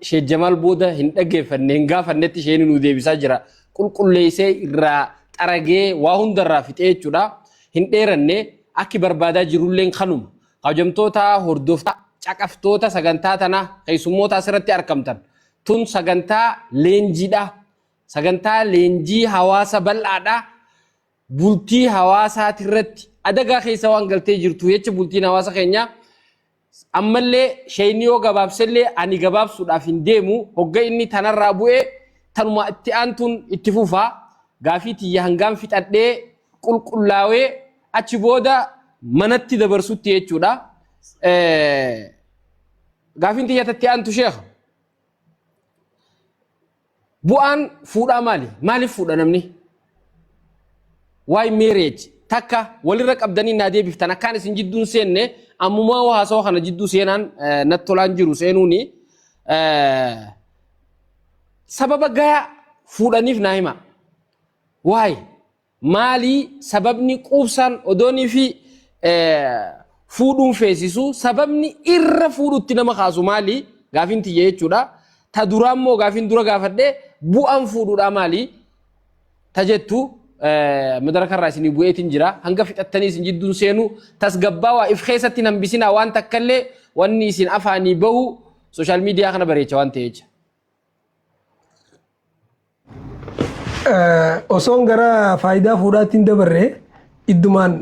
شي جمال بودا هندغه فنن غافنت شيني نو ديبيسا جرا قلقليسي را طرغي واهون درافيتي چودا هنديرنه اكي بربادا جرولين خنوم قجمتوتا هردوفتا چقفتوتا سغنتا تنا قيسموتا سرتي اركمتن tun sagantaa leenjiidha sagantaa leenjii hawaasa bal'aadha bultii hawaasaati irratti adagaa keessa waan galtee jirtu jecha bultiin hawaasa keenya ammallee sheeyniyoo gabaabsellee ani gabaabsuudhaaf hin deemu hogga inni tanarraa bu'ee tanuma itti aantuun itti fufaa gaafii tiyya hangaan fixadhee qulqullaawee achi booda manatti dabarsutti jechuudha gaafiin tiyya tatti aantu sheekha bu'aan fuudhaa maaliif fuudha namni why marriage takka walirra qabdanii naa deebiftan akkaan isin jidduun seenne ammumaa haasawaa kana jidduu seenaan natti tolaan jiru seenuuni sababa gayaa fuudhaniif naa hima why maalii sababni quubsaan odoonii fi fuudhuun feesisu sababni irra fuudhutti nama kaasu maalii gaafiin tiyya jechuudha ta duraan moo gaafiin dura gaafadhee bu'aan fuudhuudha maalii ta jettu madaraka irraa isinii bu'eetiin jira hanga fixattanii isin jidduun seenu tasgabbaa waa if keessatti nambisinaa waan takkallee wanni isin afaanii bahu sooshaal miidiyaa kana bareecha waan ta'eecha. Osoon gara faayidaa fuudhaatiin dabarree iddumaan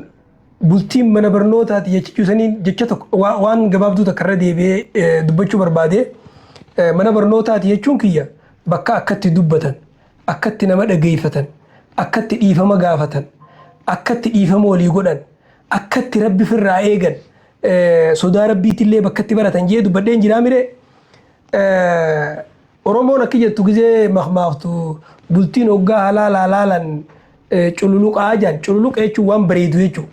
bultiin mana barnootaati jechuusanii jecha tokko waan gabaabduu takka irra deebi'ee dubbachuu barbaade mana barnootaati jechuun kiyya bakka akkatti dubbatan akkatti nama dhageeffatan akkatti dhiifama gaafatan akkatti dhiifama walii godhan akkatti rabbi firraa eegan sodaa rabbiitillee bakkatti baratan jee dubbadheen jiraa mire Oromoon akka jettu gizee mahmaaftu bultiin hoggaa halaalan cululuqaa jaan cululuqa jechuun waan bareedu jechuun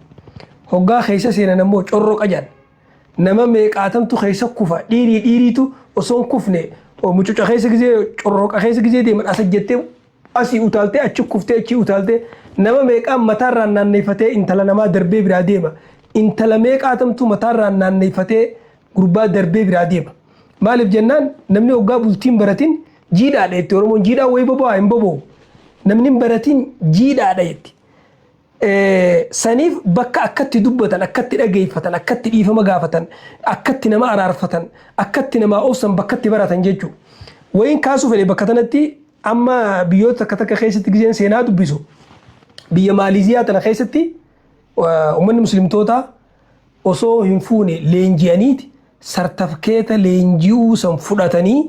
hoggaa keessa seenan ammoo corroqa jaan nama meeqaatamtu keessa kufa dhiiriitu osoon kufne mucuca keessa gizee corroqa keessa gizee deeman asa jettee asii utaaltee achi kuftee achi utaaltee nama meeqaan mataarraan naanneeffatee intala namaa darbee biraa deema intala meeqaatamtu mataarraan naanneeffatee gurbaa darbee biraa deema maaliif jennaan namni hoggaa bultiin baratin jiidhaadha jetti oromoon jiidhaa wayii boba'aa hin boba'u namni baratin jiidhaadha jetti saniif bakka akkatti dubbatan akkatti dhageeffatan akkatti dhiifama gaafatan akkatti nama araarfatan akkatti nama obsan bakkatti baratan jechuudha wayin kaasuu fedhe bakka tanatti amma biyyoota takka keessatti gizeen seenaa dubbisu biyya Maaliziyaa tana keessatti uummanni muslimtoota osoo hin fuune leenji'aniiti sartifikeeta leenji'uu san fudhatanii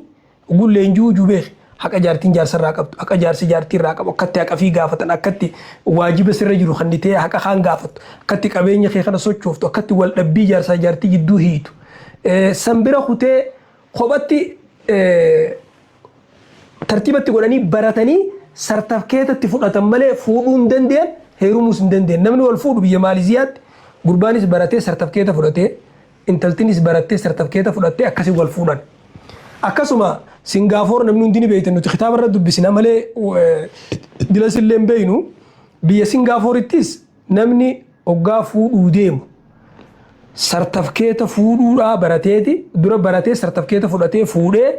gun leenji'uu jubeef haqa jaartiin jaarsarraa qabdu haqa jaarsi jaartiirraa qabu akkatti haqa fi gaafatan akkatti waajiba sirra jiru kannitee haqa kaan gaafatu akkatti qabeenya kee kana sochooftu akkatti wal dhabbii jaarsaa jaartii jidduu hiitu san bira kutee kophatti tartiibatti godhanii baratanii sartifikeetatti fudhatan malee fuudhuu hin dandeenye heerumuus hin dandeenye namni wal fuudhu biyya Maaliziyaatti gurbaanis baratee sartifikeeta fudhatee intaltinis barattee sartifikeeta fudhattee akkasii wal fuudhan akkasuma Singaapoor namni hundi ni beektan nuti kitaaba irra dubbisina malee dilas illee hin beeknu biyya Singaaporittis namni hoggaa fuudhuu deemu sartifikeeta fuudhuudhaa barateeti dura baratee sartifikeeta fudhatee fuudhee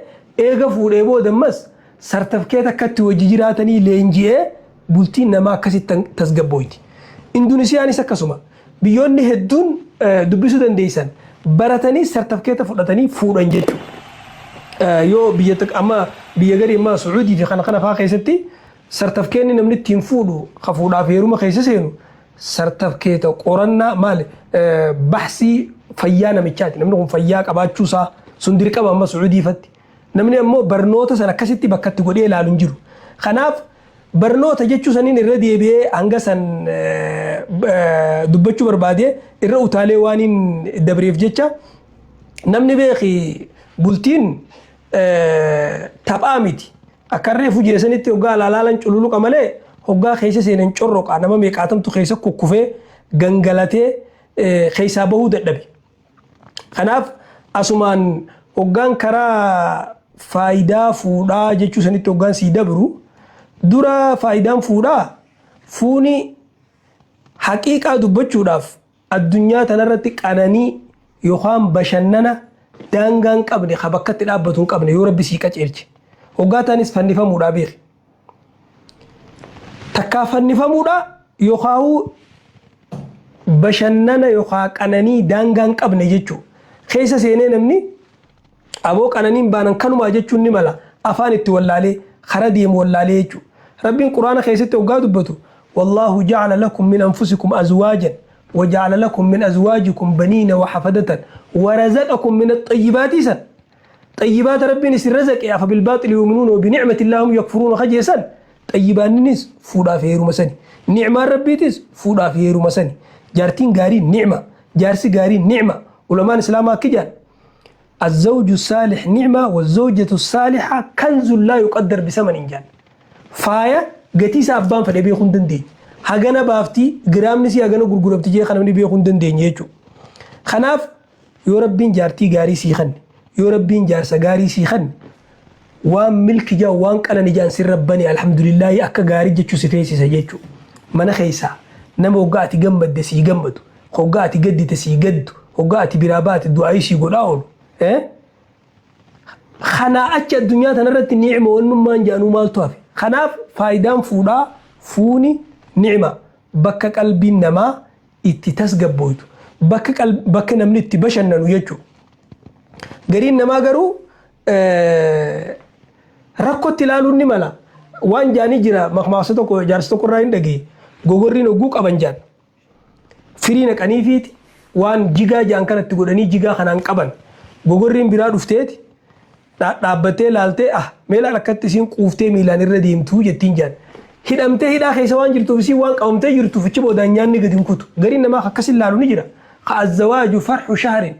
eega fuudhee booda ammas sartifikeeta akkatti hojii jiraatanii leenji'ee bultiin namaa akkasitti tasgabbooyti. Indunisiyaanis akkasuma biyyoonni hedduun dubbisuu dandeessan baratanii sartifikeeta fudhatanii fuudhan jechuudha. Yoo biyya amma biyya garii amma Suudii fi kana fa'aa keessatti sartifikeetni namni ittiin fuudhu hafuudhaaf heeruma keessa seenu sartifikeeta qorannaa maali baxsii fayyaa namichaati namni kun fayyaa qabaachuusaa sun dirqama amma Suudiifatti. namni ammoo barnoota san akkasitti bakkatti godhee ilaalu hin jiru. Kanaaf barnoota jechuu saniin irra deebi'ee hanga san dubbachuu barbaade irra utaalee waan hin dabreef jecha namni beeki bultiin taphaa miti. Akka reefu jeesanitti hoggaa laalaalan cululuqa malee hoggaa keessa seenan corroqa nama meeqaatamtu keessa kukkufee gangalatee keessaa bahuu dadhabe. Kanaaf asumaan hoggaan karaa faayidaa fuudhaa jechuu sanitti hoggaan sii dabru dura faayidaan fuudhaa fuuni haqiiqaa dubbachuudhaaf addunyaa tanarratti qananii yookaan bashannana daangaan qabne ka bakkatti dhaabbatu hin qabne yoo rabbi sii qaceelche hoggaa taanis fannifamuudhaa beeki. Takkaa fannifamuudhaa yookaan bashannana yookaan qananii daangaan qabne jechuu keessa seenee namni aboo qananiin baanan kanumaa jechuun ni mala afaan itti wallaalee kara deemu wallaalee jechuu. Rabbiin quraana keessatti hoggaa dubbatu والله جعل لكم من أنفسكم أزواجا وجعل لكم من أزواجكم بنين وحفدة ورزقكم من الطيبات سن طيبات ربي نسي الرزق فبالباطل يؤمنون وبنعمة الله هم يكفرون خجيسا طيبات الناس فودا فيرو مسني نعمة ربي تس فودا فيرو مسني جارتين غاري نعمة جارسي غاري نعمة علماء الإسلام كجان الزوج الصالح نعمة والزوجة الصالحة كنز لا يقدر بثمن جان فايا gatiisa abbaan fedhe beekuu hin dandeenye hagana baaftii giraamni si hagana gurguramti jee kana namni beekuu hin dandeenye jechuudha. Kanaaf yoo rabbiin jaartii gaarii sii kanne yoo rabbiin jaarsa gaarii sii kanne waan milki jaa waan qanan ijaan sirra bane alhamdulillahi akka gaarii jechuu si feesisa jechuudha. Mana keessaa nama hoggaa ati gammadde sii gammadu hoggaa ati gaddite sii gaddu hoggaa ati biraa baate du'aayii sii godhaa oolu. Kanaa achi addunyaa tanarratti ni'ima wannummaan jaanuu maaltu hafe. Kanaaf faayidaan fuudhaa fuuni ni'ima bakka qalbiin namaa itti tasgabbooytu bakka namni itti bashannanu jechuudha. Gariin namaa garuu rakkootti ilaaluun ni mala waan jaanii jira maqmaasa tokko jaarsa tokko irraa hin dhagee gogorriin hogguu qaban jaan firii naqaniifiiti waan jigaa jaan kanatti godhanii jigaa kanaan qaban gogorriin biraa dhufteeti. Dhaabbattee laaltee meelaan akkatti isiin quuftee miilaan irra deemtuu jettiin jaan hidhamtee hidhaa keessa waan jirtuuf isiin waan qabamtee jirtuuf achi boodaan nyaanni gadi hin kutu gariin namaa akkasin laalu ni jira azzawaaju farxu shahrin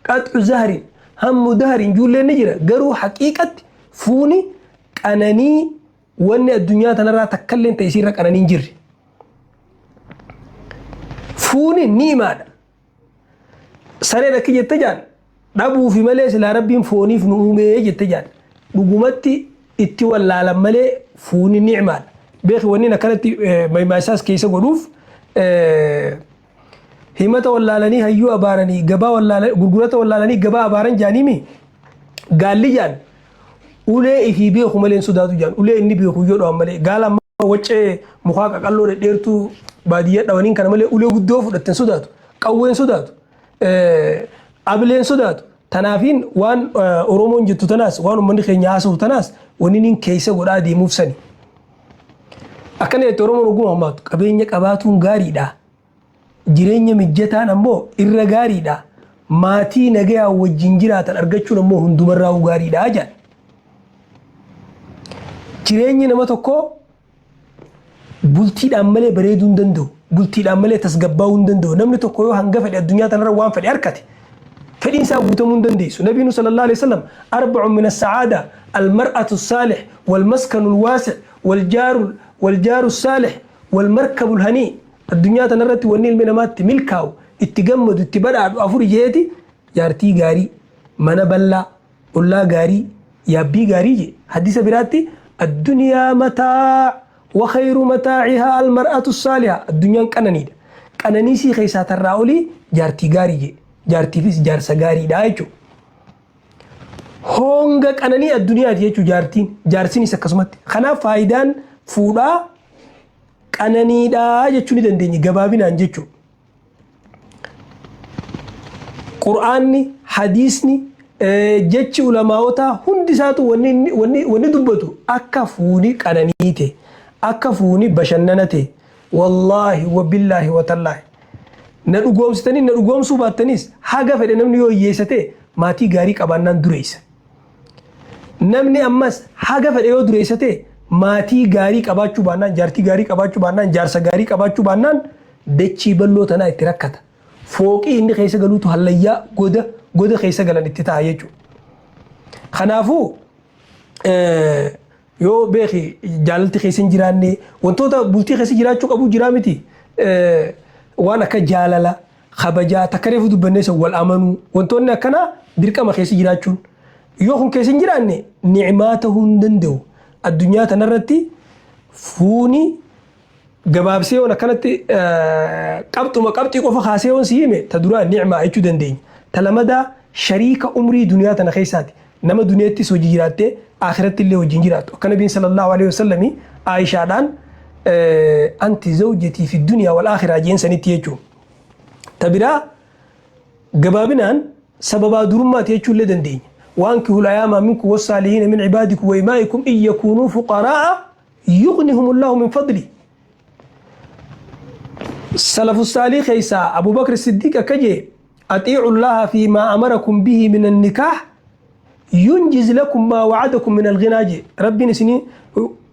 qaxcu zahrin hammu dahrin ijoolleen ni jira garuu haqiiqatti fuuni qananii wanni addunyaa tanarraa takkalleen ta'e isiirra qananii hin jirre fuuni ni'imaadha saree dhakki jette jaan dhabuu fi malee silaa rabbiin fooniif nu uumee jette jaan dhugumatti itti wallaalan malee fuuni ni'maadha beeki wanni akkanatti maymaasaas keessa godhuuf himata wallaalanii hayyuu abaaranii gabaa wallaalanii gurgurata wallaalanii gabaa abaaran jaanimi gaalli jaan ulee ifii beeku malee sodaatu jaan ulee inni beeku yoo dhawan malee gaala amma waccee mukaa qaqalloo dheertuu baadiyyaa dhawaniin kana malee ulee guddoo fudhatten sodaatu qawween sodaatu abileen sodaatu tanaafiin waan oromoon jettu tanaas waan uummanni keenya haasa'u tanaas wanni nin keessa godhaa deemuuf sani akkana jettee oromoon ogummaa hammaatu qabeenya qabaatuun gaariidha jireenya mijataan ammoo irra gaariidha maatii nagayaa wajjin jiraatan argachuun ammoo hundumarraa gaariidha jedhan jireenyi nama tokko bultiidhaan malee bareeduu hin danda'u bultiidhaan malee tasgabbaa'uu hin danda'u namni tokko yoo hanga fedhe addunyaa tanarra waan fedhe harkate fedhiin isaa guutamuu hin dandeessu nabiin sallallahu alaihi wasallam arba'un min as-sa'aada al-mar'atu as-salih wal-maskanu al-wasi' wal-jaru as-salih wal-markabu al-hani addunyaa tanarratti wanni ilmi namaatti milkaa'u itti gammadu itti badhaadhu afur jeeti jaartii gaarii mana bal'aa ollaa gaarii yaabbii gaarii je hadisa biraatti addunyaa mataa wa khayru mataa'ihaa al-mar'atu as-salihah addunyaan qananiidha qananiisii keessaa tarraa olii jaartii gaarii je jaartiifis jaarsa gaariidha jechuudha. Honga qananii addunyaati jechuudha jaarsiinis akkasumatti. Kanaaf faayidaan fuudhaa qananiidha jechuu ni dandeenya gabaabinaan jechuudha. Qur'aanni, hadiisni, jechi ulamaawotaa hundi isaatu wanni dubbatu akka fuuni qananiite, akka fuuni bashannanate, wallaahi wabillaahi watallaahi. Na dhugoomsitanii na dhugoomsuu baattanis haga fedhe namni yoo hiyyeessate maatii gaarii qabaannaan dureessa. Namni ammas haga fedhe yoo dureessate maatii gaarii qabaachuu baannaan jaartii gaarii qabaachuu baannaan jaarsa gaarii qabaachuu baannaan dachii bal'oo tanaa itti rakkata. Fooqii inni keessa galuutu hallayyaa goda keessa galan itti ta'a jechuudha. Kanaafuu yoo beeki jaalalti keessa hin jiraanne wantoota bultii keessa jiraachuu qabu jiraa miti. Waan akka jaalala kabajaa takka reefu dubbanneessa wal amanuu wantoonni akkana dirqama keessa jiraachuun yoo kun keessa hin jiraanne ni'imaa ta'uu hin danda'u addunyaa tanarratti fuuni gabaabsee waan akkanatti qabxii qofa kaasee waan si hime ta duraa ni'imaa jechuu dandeenya ta lamadaa shariika umrii duniyaa tana keessaati nama duniyaattis hojii jiraattee akhiratti illee wajjin jiraattu akka nabiin sallallahu alaihi wasallam Aishaadhaan أنت زوجتي في الدنيا والآخرة جين سنتي يجو تبرا جبابنا سببا درمات يجو لدن دين وأنكه الأيام منكم والصالحين من عبادكم وإمائكم إن يكونوا فقراء يغنهم الله من فضله السلف الصالح عيسى أبو بكر الصديق كجي أطيعوا الله فيما أمركم به من النكاح ينجز لكم ما وعدكم من الغنى ربنا سنين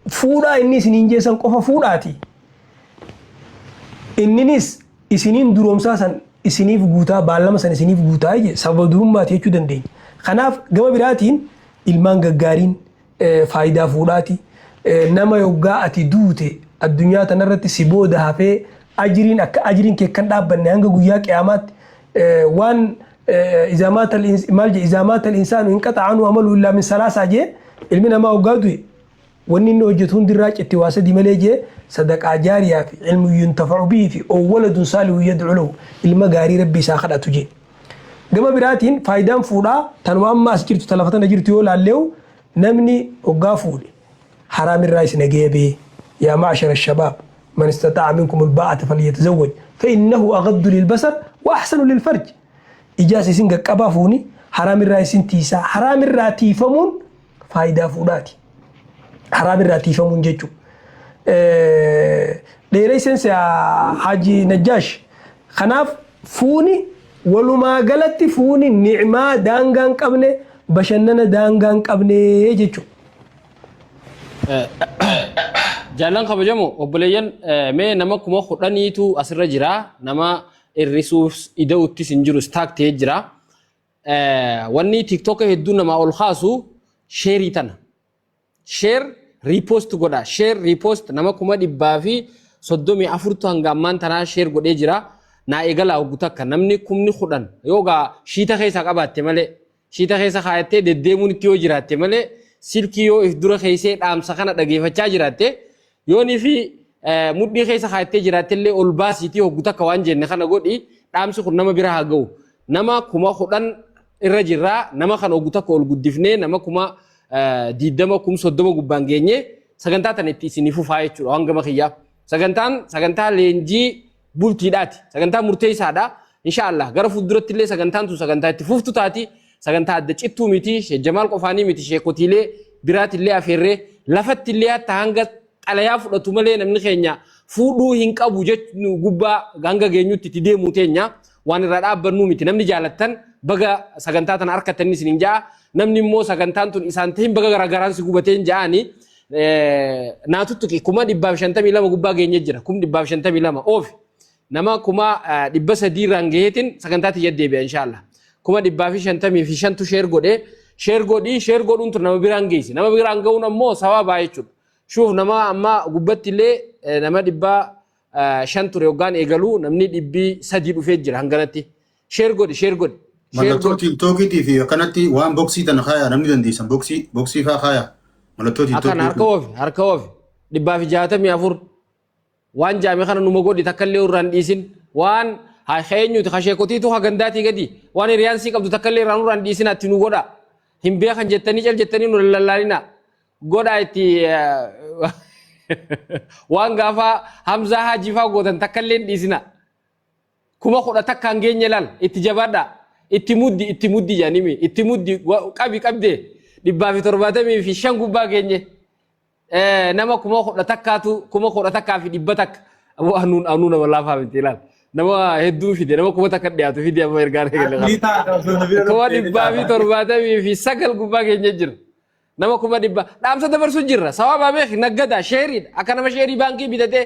fuudhaa inni isiniin jeessan qofa fuudhaati. Inninis isiniin duroomsaa san isiniif guutaa baallama san isiniif guutaa jee sababa durummaati jechuu dandeenya. Kanaaf gama biraatiin ilmaan gaggaariin faayidaa fuudhaati. Nama yoggaa ati duute addunyaa tanarratti si booda hafee ajiriin akka ajiriin kee kan dhaabbanne hanga guyyaa qiyaamaatti waan izaamaata al-insaanu hin qaxa'anu amalu illaa min salaasaa jee ilmi namaa yoggaa du'e wanni inni hojjetu hundirraa citti waa sadii malee jee sadaqaa jaariyaa fi ilmu yuntafa'u bihi fi waladun saalihu yad'u lahu ilma gaarii rabbi isaa kadhatu jee. Gama biraatiin faayidaan fuudhaa tanuma amma as jirtu talafatana jirtu yoo laalleewu namni hoggaa fuudhe haraamirraa isin egeebee yaa ma'ashara shabaab man istata'a minkum alba'ata falyatazawwaj fa innahu aghaddu lilbasar wa ahsanu lilfarj. Ijaas isin qaqqabaa fuuni haraamirraa isin tiisaa haraamirraa tiifamuun faayidaa fuudhaati. Haraamirraa tiifamuun jechuudha. Dheereysensa Haji Najjaash kanaaf fuuni walumaa galatti fuuni ni'imaa daangaa hin qabne bashannana daangaa hin qabne jechuudha. Jaallan kabajamoo obboleeyyan mee nama kuma kudhaniitu asirra jira nama irrisuuf ida'uttis hin jiru staak ta'ee jira. Wanni tiktoka hedduu nama ol kaasu sheerii tana. Sheer repost godha sheer repost nama kuma dhibbaa fi 34 hanga ammaan tanaa sheer godhee jira. Naa eegala hogguta akka namni kumni kudhan yoogaa shiita keessa qabaatte malee shiita keessa kaayattee deddeemuun itti yoo jiraatte malee silkii yoo if dura keessee dhaamsa kana dhageeffachaa jiraatte يوني في مدي خيسا خايتي جرات اللي أولباسيتي وقتا كوان جنة خنا قولي دامس خد نما بيرها جو نما كما خدان الرجرة نما خنا وقتا كول قدفني نما كما ديدما كم صدما قبانجيني سكنتا تنتي سنفو فايت شو هنگما خيا سكنتا لينجي بولتي داتي سكنتا مرتي سادا إن شاء الله غرف الدرت اللي سكنتان تو سكنتا تفوفتو تاتي سكنتا دچتو ميتي شي جمال قفاني ميتي شي كوتيلي برات اللي افيري لفت اللي تهانغت على فudhatu malee namni keenya fuudhuu hin qabu jechuun gubbaa ganga geenyutti itti deemuu teenya waan irraa dhaabbannu miti namni jaalattan baga sagantaa tan harkatanii isin jaa namni immoo sagantaan tun isaan tahin baga garagaraan si gubateen jaani naatuttu kuma 152 gubbaa geenye jira 152 oof nama kuma 300 rangeetin sagantaa tiyaddeebi'a inshallah kuma 155 tu share godhuun tun nama biraan geessi nama biraan ga'uun ammoo sawaba jechuudha شوف نما أما قبت اللي نما دبا شنطر يوغان إيجالو نمني دبي سديد وفجر هنغناتي شير غود ملتوتي توكيتي في قناتي وان بوكسي تنخايا نمني دنديسن بوكسي فاخايا ملتوتي توكيتي أكان هركوف دبا في جهة ميافور وان جامي خانا نمغو دي تكالي وران ديسين وان هاي خينيو تخشي كوتي تو هغنداتي قدي وان ريانسي قبضو تكالي ران ديسين اتنو غودا هم بيخان جتني نولالالينا goda itti waan gaafa Hamza Haji fa godan takalleen dhisina kuma kudha takka ngeenye lal itti jabadha itti muddi janimi itti muddi qabde 175 gubbaa geenye nama kuma kudha takka fi dhibba takka anu nama laafaa miti lal nama hedduu fide nama kuma takka dhiyaatu fide amma ergaan eegale kuma 179 gubbaa geenye jira nama kuma dibba dhaamsa dabarsu jirra sawaba beek nagada sheerid akka nama sheerii baankii bitate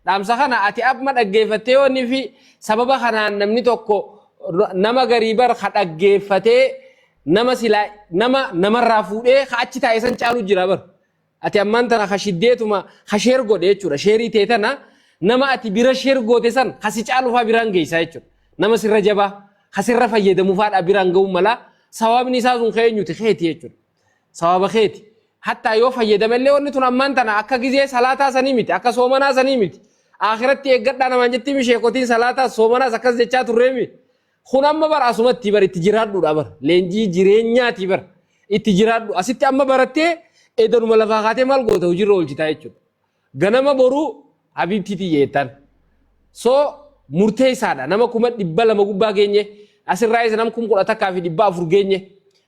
dhaamsa kana ati abma dhaggeeffatee wonni fi sababa kanaan namni tokko nama gariibar ka dhaggeeffatee nama sila namarraa fuudhee ka achi taa'e san caalu jira bar ati ammaan tana ka shiddeetuma ka sheer godhe jechuudha sheerii ta'e tana nama ati bira sheer goote san ka si caalu faa biraan geessaa jechuudha nama sirra jabaa ka sirra fayyadamu faadha biraan ga'u mala sawabni isaa sun keenyuti keeti jechuudha sawaba keeti hatta yoo fayyadamallee wanni tun ammaan tana akka gizee salaataa sanii miti akka soomanaa sanii miti akhiratti eeggadhaa namaan jetti misheekotiin salaataa soomanaas akkas jechaa turreemi kun amma bar asumatti bar itti jiraadhuudha bar leenjii jireenyaati bar itti jiraadhu asitti amma barattee eedanuma lafaa kaatee maal goota hojiirra oolchitaa jechuudha ganama boruu habiibtiitii yeettan soo murteessaadha nama kuma 200 gubbaa geenye asirraa isa nam 11,400 geenye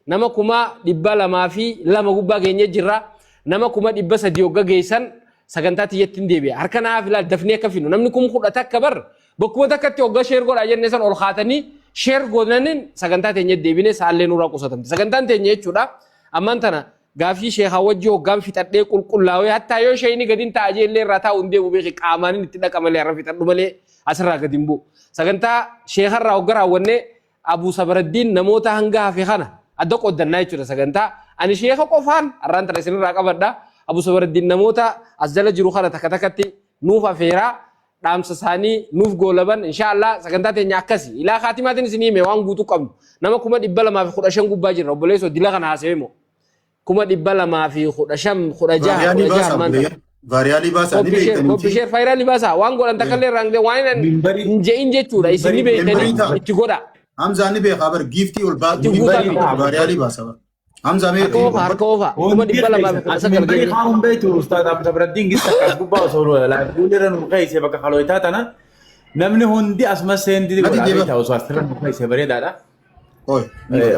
nama kuma 202 gubbaa geenye jirra nama kuma 300 hogga geessan sagantaa tiyyattiin deebi'a harka naaf ilaal dafnee akka finnu namni kun 10 takka bar bakkuma takkatti hogga sheer godhaa jennee san ol kaatanii sheer godhaniin sagantaa teenya deebinee saallee nuuraa qusatamte sagantaan teenya jechuudha ammaan tana gaafii sheekhaa wajji hoggaan fixadhee qulqullaawee hattaa yoo sheeyni gadin ta'a jeellee irraa taa'u hin deemu beeki qaamaanin itti dhaqamalee har'a fixadhu malee asirraa gadi hin bu'u sagantaa sheekharraa hogga raawwannee Abuu Sabaraddiin namoota hanga hafe kana adda qoddannaa jechuudha sagantaa ani sheekha qofaan har'aan tana isinirraa qabadha Abuu Sabaraddiin namoota as jala jiru kana takka takkatti nuuf afeeraa dhaamsa isaanii nuuf goolaban inshallah sagantaa teenya akkasi ilaa khaatimaatiin isin hime waan guutuu qabnu nama kuma 215 gubbaa jirra obboleessoo dila kana haaseemo kuma 215 Variali basa ni beekani. Bishir faayirali basa waan godhan takkallee raanglee waan inje'in jechuudha isin ni beekani itti godha. Hamza ni beeka bar giftii ol baa variali basa. Hamza mee harka ofa kuma 215 bari khaun beetu ustaad Abuu Sabaraddiin gissa gubbaa osoo la guulera nu qayse bakka khaloitaa tana namni hundi asma seendi godhaa ta'u osoo asirra nu qayse bareedaadha.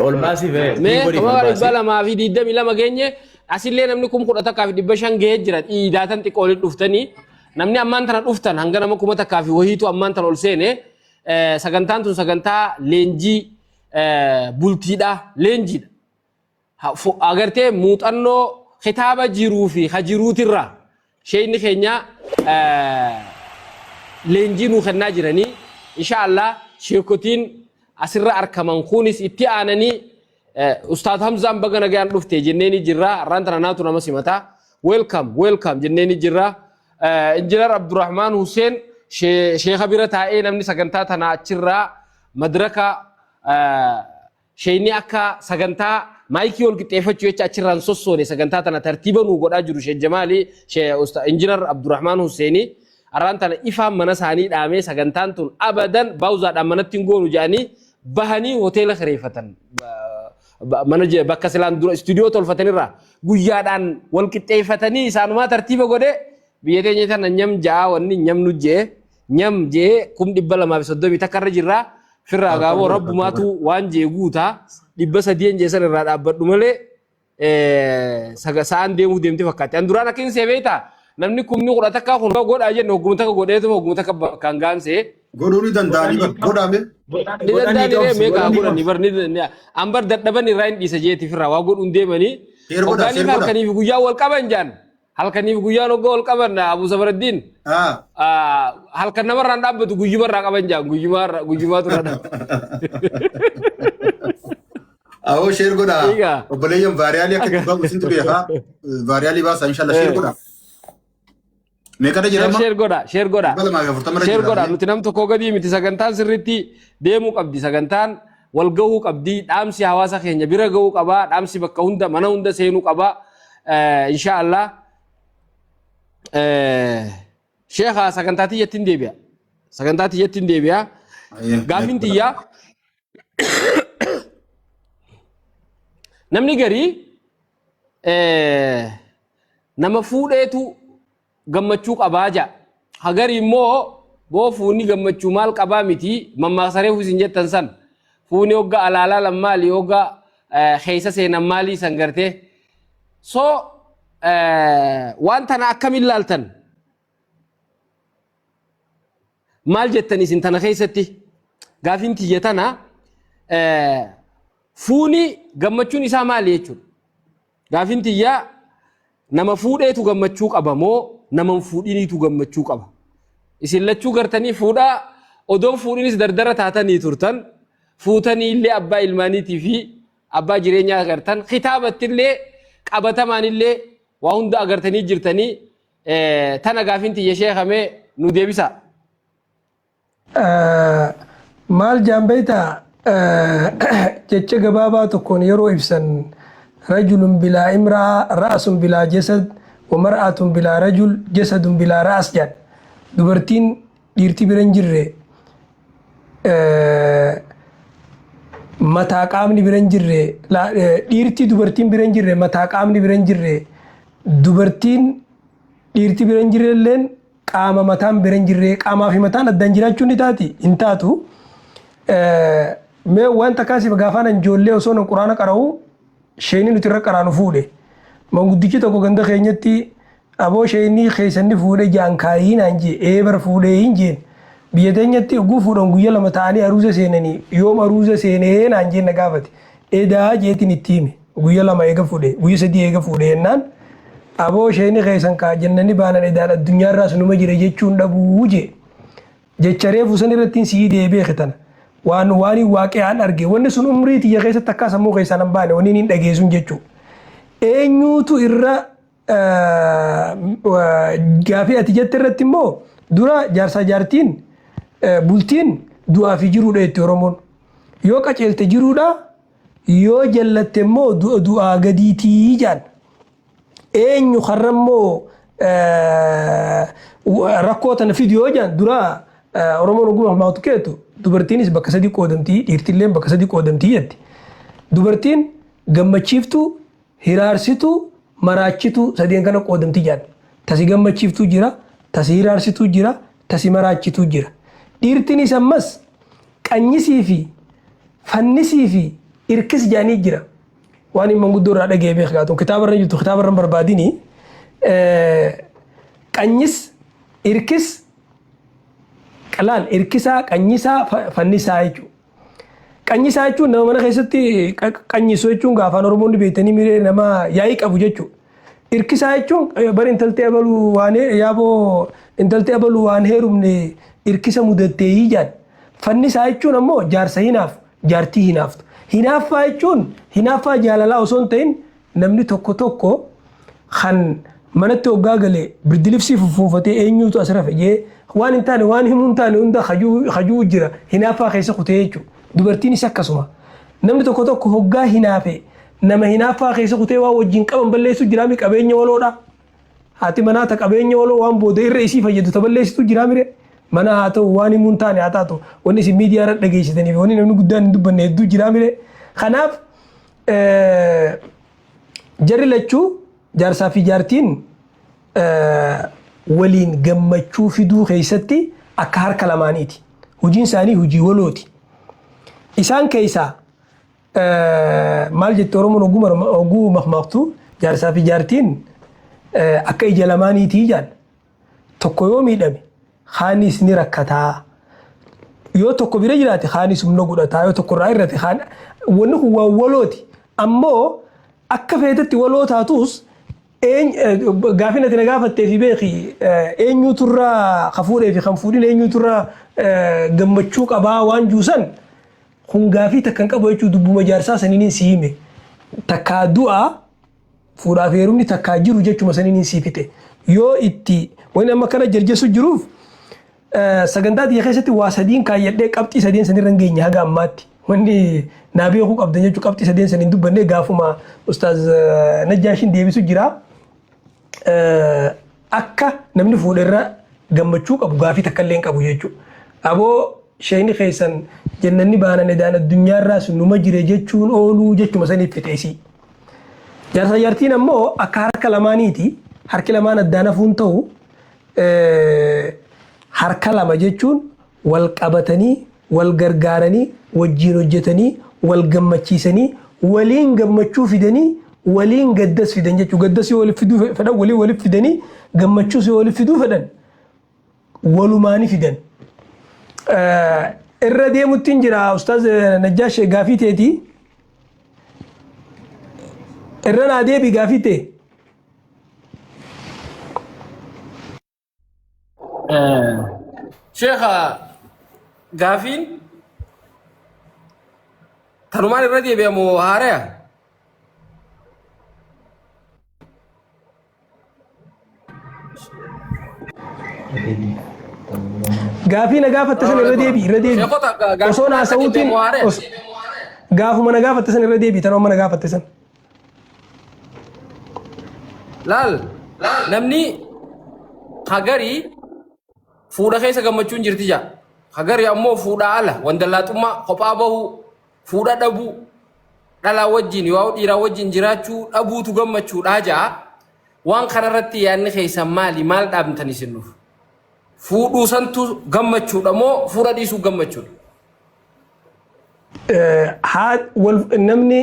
Ol baasii fe mee kuma 222 geenye asillee namni kum 11,500 gahee jira dhiidaatan xiqqoo walitti dhuftanii namni ammaan tana dhuftan hanga nama kuma takkaa fi wahiitu ammaan tana ol seene sagantaan tun sagantaa leenjii bultiidha leenjiidha agartee muuxannoo kitaaba jiruu fi hajiruutirraa sheeyni keenya leenjii nuu kennaa jiranii inshaallah sheekotiin asirra arkaman kunis itti aananii Ustaad Hamzaan baga nagaan dhufte jenneeni jirra rantana naatu nama simata welcome jenneeni jirra Injinar Abdurrahman Hussein Sheekha bira taa'ee namni sagantaa tana achirraa madraka شيني أكا سجنتا مايكي ولك تيفتشو يتش أشران سوسوني سجنتا تنا ترتيبا وقول أجرو شيء جمالي شيء أستاذ إنجنير عبد الرحمن حسيني أرانتنا إفهم من ساني دامي سجنتان تون أبدا باوزا دامنا تنقول وجاني بهني هوتيل خريفة منجي بكسلان دور استوديو تولفتني را guyyaadhaan wal qixxeeffatanii isaanuma tartiiba godhe biyya teenya tana nyam ja'a wanni nyam nujjee nyam jee 230 takka irra jirra firraa gaaboo rabbumaatu waan jee guutaa 300 jee san irraa dhaabbadhu malee sa'aan deemuu deemte fakkaatti an duraan akka hin seebeeta namni 10 takka kun godhaa jenna hogguma takka godheetuma hogguma takka kan gaansee godhuu ni danda'ani godhame ni danda'ani meeqa godhani bar ni ambar dadhaban irraa hin dhiisa jeeti firraa waa godhuun deemanii Organik halkaniif guyyaa wal qaban jaan halkaniif guyyaa noggaa wal qaban Abu Safaruddin halkan namarraan dhaabbatu guyyumarraa qaban jaan guyyumaatu irra Awoo sheer godha obboleeyyan vaariyaalii akka gubbaa gusintu beekaa vaariyaalii baasa inshallah sheer godha meeqadha jedhama sheer godha nuti nam tokko gadii miti sagantaan sirriitti deemuu qabdi sagantaan والجو قبدي دامسي حواسا خينيا بيرا جو قبا دامسي بكا هوندا منا هوندا سينو قبا ان شاء الله شيخ سكنتاتي يتين ديبيا غافينتيا نمني غري نما فوديتو غمچو قباجا هغري مو بو فوني غمچو مال قبا متي مما سريفو سنجتن سن فوني وقع على لمالي وقع خيسة سينا مالي سنغرته سو وانتنا أكمل لالتن مال جتني سنتنا خيستي قافين تيجتنا فوني قمتشون إسا مالي يجون قافين تيجا نما فودي تو قمتشوك أبا مو نما فوديني تو قمتشوك أبا إسن لتشو قرتني فودا ودون فوديني سدردرة تاتني ترتن فوتني اللي أبا إلمانيتي في أبا جرينيا أغرتن خطابة اللي قبطمان اللي وهند أغرتني جرتني تانا قافنتي يا شيخ أمي نديبسا مال جنبيتا جتش قبابا تكون يرو إبسن رجل بلا امرأة رأس بلا جسد ومرأة بلا رجل جسد بلا رأس جان دبرتين ديرتي برنجر mataa qaamni biran jirre dhiirti dubartiin biran jirre mataa qaamni biran jirre dubartiin dhiirti biran jirrelleen qaama mataan biran jirre qaamaa fi mataan addaan jiraachuu ni taati hin taatu mee wanta kaasiif gaafaan ijoollee osoo nan quraana qara'u sheenii nuti irra qaraanu fuudhe manguddichi tokko ganda keenyatti aboo sheenii keessanni fuudhe jaan kaayinaan jee eebar fuudhee hin jeen biyya teenyatti oguu fuudhan guyya lama ta'anii aruuza seenanii yoom aruuza seenee naan jeen gaafate edaa jeetiin itti hime guyya lama eega fuudhe guyya sadii eega fuudhe jennaan aboo sheenii keessan kaa jennani baanan edaan addunyaarraa sunuma jire jechuun dhabuu jee jecha reefu san irratti sii deebee kitana waan waaqe'aan arge wanni sun umrii tiyya keessatti akka sammuu keessaan hin baane wanni hin dhageessun jechuu eenyuutu irra gaafii ati jette irratti immoo dura jaarsaa jaartiin bultiin du'aa fi jiruudha jetti Oromoon yoo qaceelte jiruudha yoo jallatte immoo du'aa gadiitii jaan eenyu harrammoo rakkoo tana fidiyoo jaan dura Oromoon ogummaa maatu keetu dubartiinis bakka sadii qoodamtii dhiirtilleen bakka sadii qoodamtii jetti dubartiin gammachiiftuu hiraarsituu maraachituu sadeen kana qoodamtii jaan tasi gammachiiftuu jira tasi hiraarsituu jira tasi maraachituu jira dhiirtiinis ammas qanyisii fi fannisii fi irkis jaanii jira waan hin manguddoo irraa dhagee beekaatu kitaabarra jirtu kitaabarra barbaadini qanyis irkis qalaan irkisaa qanyisaa fannisaa jechuudha. Qanyisaa jechuun nama mana keessatti qanyisuu jechuun gaafaan Oromoonni beektanii miree nama yaa'ii qabu jechuudha. Irkisaa jechuun bari intaltee abaluu waan yaaboo intaltee abaluu waan heerumne irkisa mudattee jaan. Fannisaa jechuun ammoo jaarsa hinaaf jaartii hinaaftu. Hinaaffaa jechuun hinaaffaa jaalalaa osoo hin ta'in namni tokko tokko kan manatti hoggaa galee birdilibsii fuufatee eenyuutu as rafe jee waan hin taane waan himuun taane hunda hajuu jira hinaaffaa keessa kutee jechuudha. Dubartiinis akkasuma namni tokko tokko hoggaa hinaafe nama hinaafaa keessa kutee waa wajjin qaban balleessu jiraami qabeenya waloodha. Haati manaa ta qabeenya waloo waan booda irra isii fayyadu ta balleessitu jiraamire mana haa ta'u waan himuun taane haa taatu wanni isin miidiyaa irra dhageessitaniif wanni namni guddaan hin dubbanne hedduu jiraamire. Kanaaf jarri lachuu jaarsaa fi jaartiin waliin gammachuu fiduu keessatti akka harka lamaaniiti. Hojiin isaanii hojii walooti. Isaan keessaa maal jette Oromoon oguu maqmaqtu jaarsaa fi jaartiin akka ija lamaaniitii jaan tokko yoo miidhame khaanis ni rakkataa. Yoo tokko bira jiraate khaanis humna godhataa. Yoo tokko irraa irrate wanni kun waan walooti. Ammoo akka feetetti waloo taatus gaafina tina gaafattee fi beeki eenyutu irraa kafuudhee fi kan fuudhin eenyutu irraa gammachuu qabaa waan juusan kun gaafii takkan qabu jechuu dubbuma jaarsaa saniin si hime takkaa du'a fuudhaaf heerumni takkaa jiru jechuma saniin si fite yoo itti wani amma kana jarjessu jiruuf sagantaa xiyya keessatti waa sadiin kaayyadhee qabxii sadeen sanirra geenya haga ammaatti wanni naa beekuu qabdan jechuu qabxii sadeen saniin dubbannee gaafuma ustaaz Najjaashin deebisu jira. Akka namni fuudherra gammachuu qabu gaafii takka illee qabu jechuudha. Aboo sheeyni keessan jannanni baanan edaan addunyaarraas numa jire jechuun ooluu jechuma saniif fixeesii. Jaarsa jaartiin ammoo akka harka lamaaniiti. Harki lamaan addaan hafuun ta'u harka lama jechuun wal qabatanii wal gargaaranii wajjiin hojjetanii wal gammachiisanii waliin gammachuu fidanii waliin gaddas fidan jechuu gaddasii waliif fiduu fedhan waliin waliif fidanii gammachuus waliif fiduu fedhan walumaanii fidan. Irra deemuttiin jira ustaaz Najjaash gaafii teeti irra naa deebi gaafii tee. Sheekha gaafiin tanumaan irra deebi'amu haaraya. Gaafii na gaafatte san irra deebi. Osoo naasa'uutiin gaafuma na gaafatte san irra deebi tanuma na gaafatte san. Laal namni hagarii fuudha keessa gammachuun jirti jaa. Hagarii ammoo fuudha ala wandallaaxummaa kophaa bahuu fuudha dhabuu dhalaa wajjin yoo dhiiraa wajjin jiraachuu dhabuutu gammachuudha jaa. Waan kanarratti yaadni keessan maal dhaabtan isin nuuf? Fuudhuu santu gammachuudha moo fuudha dhiisuu gammachuudha? Namni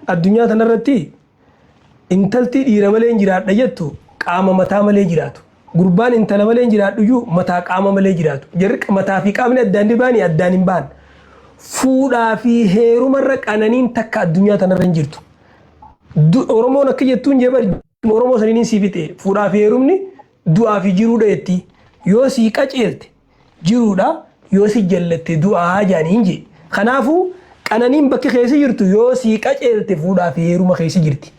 addunyaa kanarratti intalti dhiira malee hin jiraadha jettu qaama mataa malee jiraatu. Gurbaan intala malee hin jiraadhu iyyuu mataa qaama malee jiraatu. Jarri mataa fi qaamni addaan baanii addaan hin baan. Fuudhaa fi heerumarra qananiin takka addunyaa kanarra hin jirtu. Oromoon akka jettuun jeebar Oromoo saniin si fite fuudhaa fi heerumni du'aa fi jiruudha jetti. Yoo si qaceelte jiruudha yoo si jallatte du'aa jaaniin je. Kanaafuu qananiin bakki keessa jirtu yoo si qaceelte fuudhaa fi heeruma keessa jirti.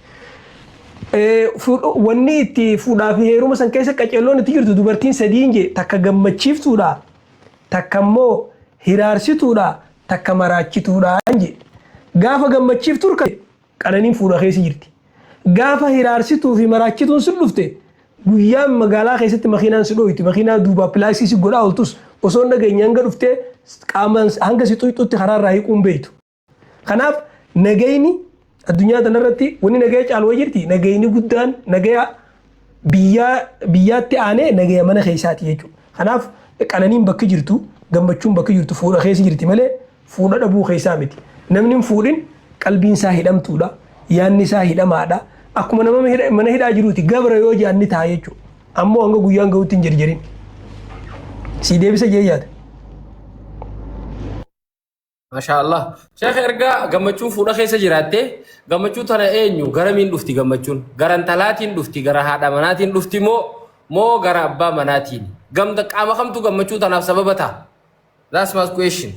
Wanni itti fuudhaa fi heeruma san keessa qaceelloon itti jirtu dubartiin sadiin je takka gammachiiftuudha takka immoo hiraarsituudha takka maraachituudha je. Gaafa gammachiiftu qananiin fuudha keessa jirti. Gaafa hiraarsituu fi maraachituun sun dhufte guyyaan magaalaa keessatti makiinaan si dhoyti makiinaa duubaa pilaasii si godhaa oltus osoo nageenya hanga dhuftee qaamaan hanga si xuxutti karaarraa hiikuun beektu. Kanaaf nagayni addunyaa kanarratti wanni nagaya caaluu jirti nagayni guddaan nagaya biyyaatti aanee nagaya mana keessaati jechuudha. Kanaaf qananiin bakki jirtu gammachuun bakki jirtu fuudha keessa jirti malee fuudha dhabuu keessaa miti. Namni hin fuudhin qalbiin isaa hidhamtuudha. Yaanni isaa hidhamaadha. Akkuma nama mana hidhaa jiruuti gabra yoo jaanni ta'a jechuudha. Ammoo hanga guyyaan gahuutti hin jarjarin. Si deebisa jeeyyaata. Maashaallah. Sheekh ergaa gammachuun fuudha keessa jiraattee gammachuu tana eenyu garamiin dhufti gammachuun? Gara intalaatiin dhufti gara haadha manaatiin dhufti moo gara abbaa manaatiin? Gamda qaama kamtu gammachuu tanaaf sababa ta'a? That's my question.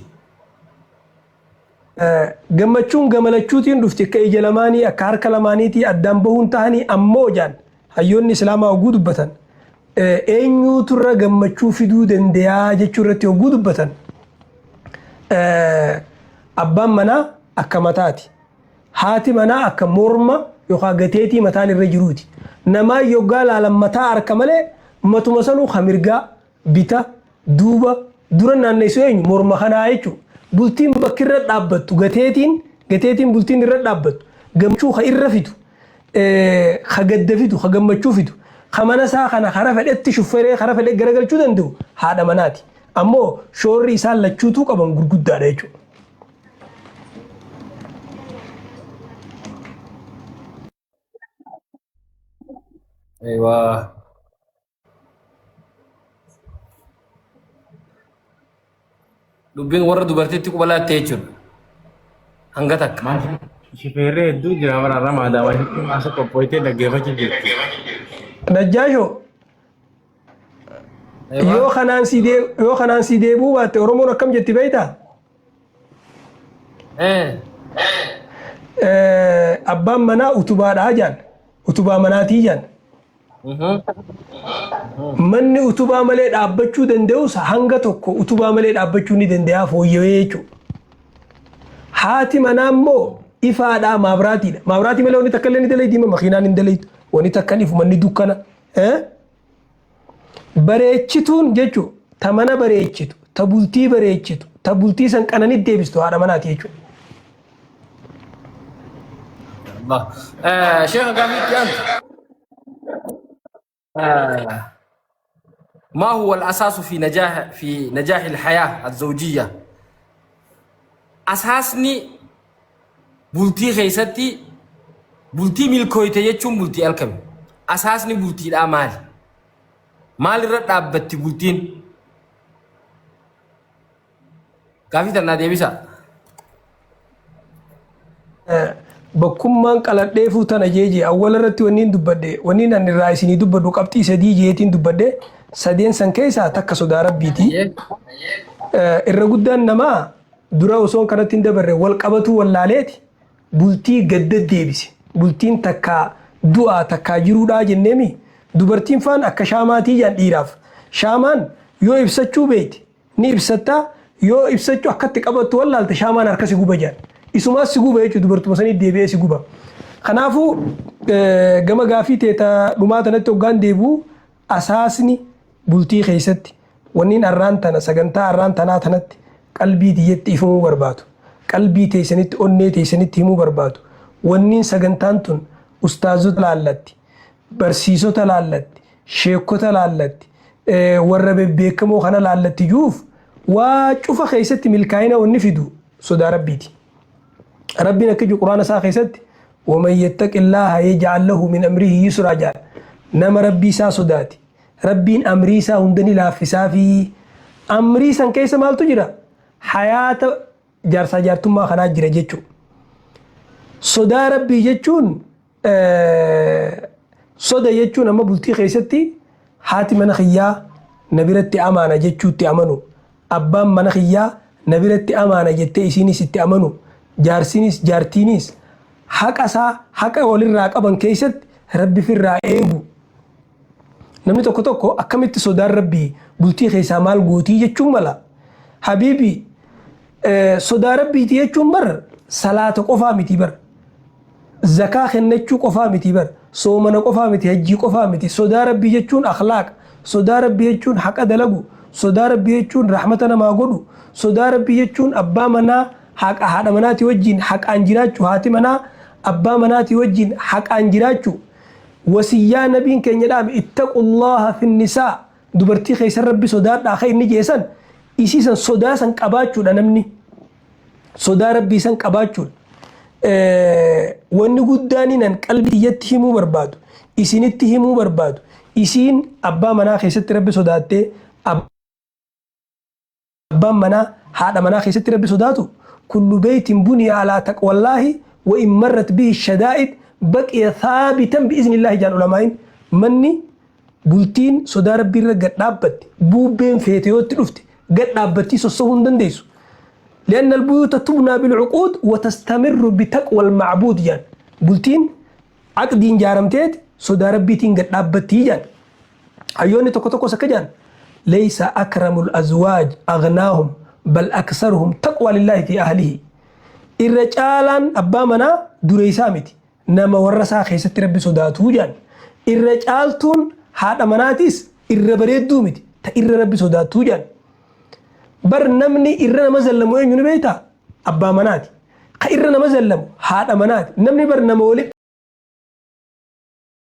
Gammachuun gamalachuutiin dhufti akka ija lamaanii akka harka lamaaniitii addaan bahuun ta'anii ammoo jaan hayyoonni islaamaa oguu dubbatan eenyuuturra gammachuu fiduu danda'a jechuu irratti oguu dubbatan abbaan manaa akka mataati. Haati manaa akka morma yookaan gateetii mataan irra jiruuti. Namaa yoggaa laalan mataa harka malee matuma sanuu hamirgaa bita duuba dura naanneessuu eenyu morma kanaa jechuudha. Bultiin bakki irra dhaabbattu gateetiin bultiin irra dhaabbattu gammachuu ha irra fitu ha gadda fitu ha gammachuu fitu ha mana isaa kana hara fedhetti shufferee hara fedhe garagalchuu danda'u haadha manaati. Ammoo shoorri isaan lachuutuu qaban gurguddaadha jechuudha. Eewwa. Dubbiin warra dubartiitti qubalaatte jechuudha. Hanga takka. Shifeerree hedduu jira bara Ramaadaa walitti maasa qophootee dhaggeeffachuu jirti. Najjaashoo yoo kanaan si deebuu baatte Oromoon akkam jetti beektaa? Abbaan manaa utubaadhaa jaan utubaa manaatii jaan. Manni utubaa malee dhaabbachuu danda'us hanga tokko utubaa malee dhaabbachuu ni danda'a fooyya'ee jechuudha. Haati manaa immoo ifaadhaa maabiraatiidha. Maabiraatii malee wanti takka illee ni dalayti makiinaan hin dalaytu. Wanti takka ifu manni dukkana. Bareechituun jechuudha. Ta mana bareechitu, ta bultii bareechitu, ta bultii san qananitti deebistu haadha manaati jechuudha. شيخ قامت أنت ما هو الأساس في نجاح الحياة الزوجية؟ أساسني بولتي خيستي بولتي ملكويتي يجون بولتي الكم أساسني بولتي الأمال مال الرد أبتي بولتين كافي تنادي بيسا Bakkummaan qaladheefuu tana jeeje awwala irratti wanniin dubbadde wanniin ani irraa isinii dubbaddu qabxii sadii jeetiin dubbadde sadeen san keessaa takka sodaa rabbiiti. Irra guddaan namaa dura osoon kanatti hin dabarre wal qabatuu wallaaleeti bultii gadda deebise. Bultiin takkaa du'aa takkaa jiruudhaa jenneemi dubartiin faan akka shaamaatii jaan dhiiraaf. Shaamaan yoo ibsachuu beekte ni ibsattaa yoo ibsachuu akkatti qabattu wallaalte shaamaan harkasi guba jaan. Isumaas si guba jechuudha dubartuma sanii deebi'ee si guba. Kanaafuu gama gaafii teeta dhumaa tanatti hoggaan deebi'u asaasni bultii keessatti wanniin arraan tana sagantaa arraan tanaa tanatti qalbii tiyyetti ifamuu barbaadu. Qalbii teessanitti onnee teessanitti himuu barbaadu. Wanniin sagantaan tun ustaazota laallatti, barsiisota laallatti, sheekota laallatti, warra bebbeekamoo kana laallatti juuf waa cufa keessatti milkaa'ina wanni fidu sodaa rabbiiti. ربنا كجو قرآن ساخي ست ومن يتق الله يجعل له من أمره يسرا جال نما ربي سا صداتي ربين أمري سا هندني لا فسافي أمري سان كيس مال تجرا حياة جارسا جارتم ما خنا جرا جيتشو صدا ربي جيتشون صدا جيتشون أما بلتي خيستي حاتي من خيا نبرتي أمانة جيتشو تي أمانو أبام من خيا نبرتي أمانة جيتي إسيني ستي أمانو jaarsinis jaartiinis haqa isaa haqa walirraa qaban keessatti rabbi firraa eegu. Namni tokko akkamitti sodaan rabbii bultii keessaa maal gootii jechuun mala. Habiibi sodaa rabbiiti jechuun bar salaata qofaa miti bar. Zakaa kennachuu qofaa miti bar. Soomana qofaa miti hajjii qofaa miti. Sodaa rabbii jechuun akhlaaq. Sodaa rabbii jechuun haqa dalagu. Sodaa rabbii jechuun rahmata namaa godhu. Sodaa rabbii jechuun abbaa manaa haqa haadha manaati wajjin haqaan jiraachuu haati manaa abbaa manaati wajjin haqaan jiraachuu wasiyyaa nabiin keenya dhaame ittaqullaha fin nisaa dubartii keessa rabbi sodaadhaa akka inni jeesan isiisan sodaa san qabaachuudha namni sodaa rabbii san qabaachuudha. Wanni guddaaninan qalbii tiyyatti himuu barbaadu isinitti himuu barbaadu isiin abbaa manaa keessatti rabbi sodaattee abbaan manaa haadha manaa keessatti rabbi sodaatu. كل بيت بني على تقوى الله وإن مرت به الشدائد بقي ثابتا بإذن الله جل العلماء مني بولتين صدار ربي قد نابت بوبين فيتيوت تلفت قد نابتي سوسهن دنديسو لأن البيوت تبنى بالعقود وتستمر بتقوى المعبود جان بولتين عقدين جارمتيت صدار ربي تين قد نابتي جان أيوني تكو سكجان ليس أكرم الأزواج أغناهم بل أكثرهم تقوى لله في أهله الرجالان أبا منا دوري سامتي نما ورسا خيست ربي صداتو جان الرجالتون هذا مناتيس الربريد دومتي تا ربي صداتو جان بر نمني إرنا مزلم وين ينبيتا أبا مناتي خيرنا مزلم هذا مناتي نمني بر نمولي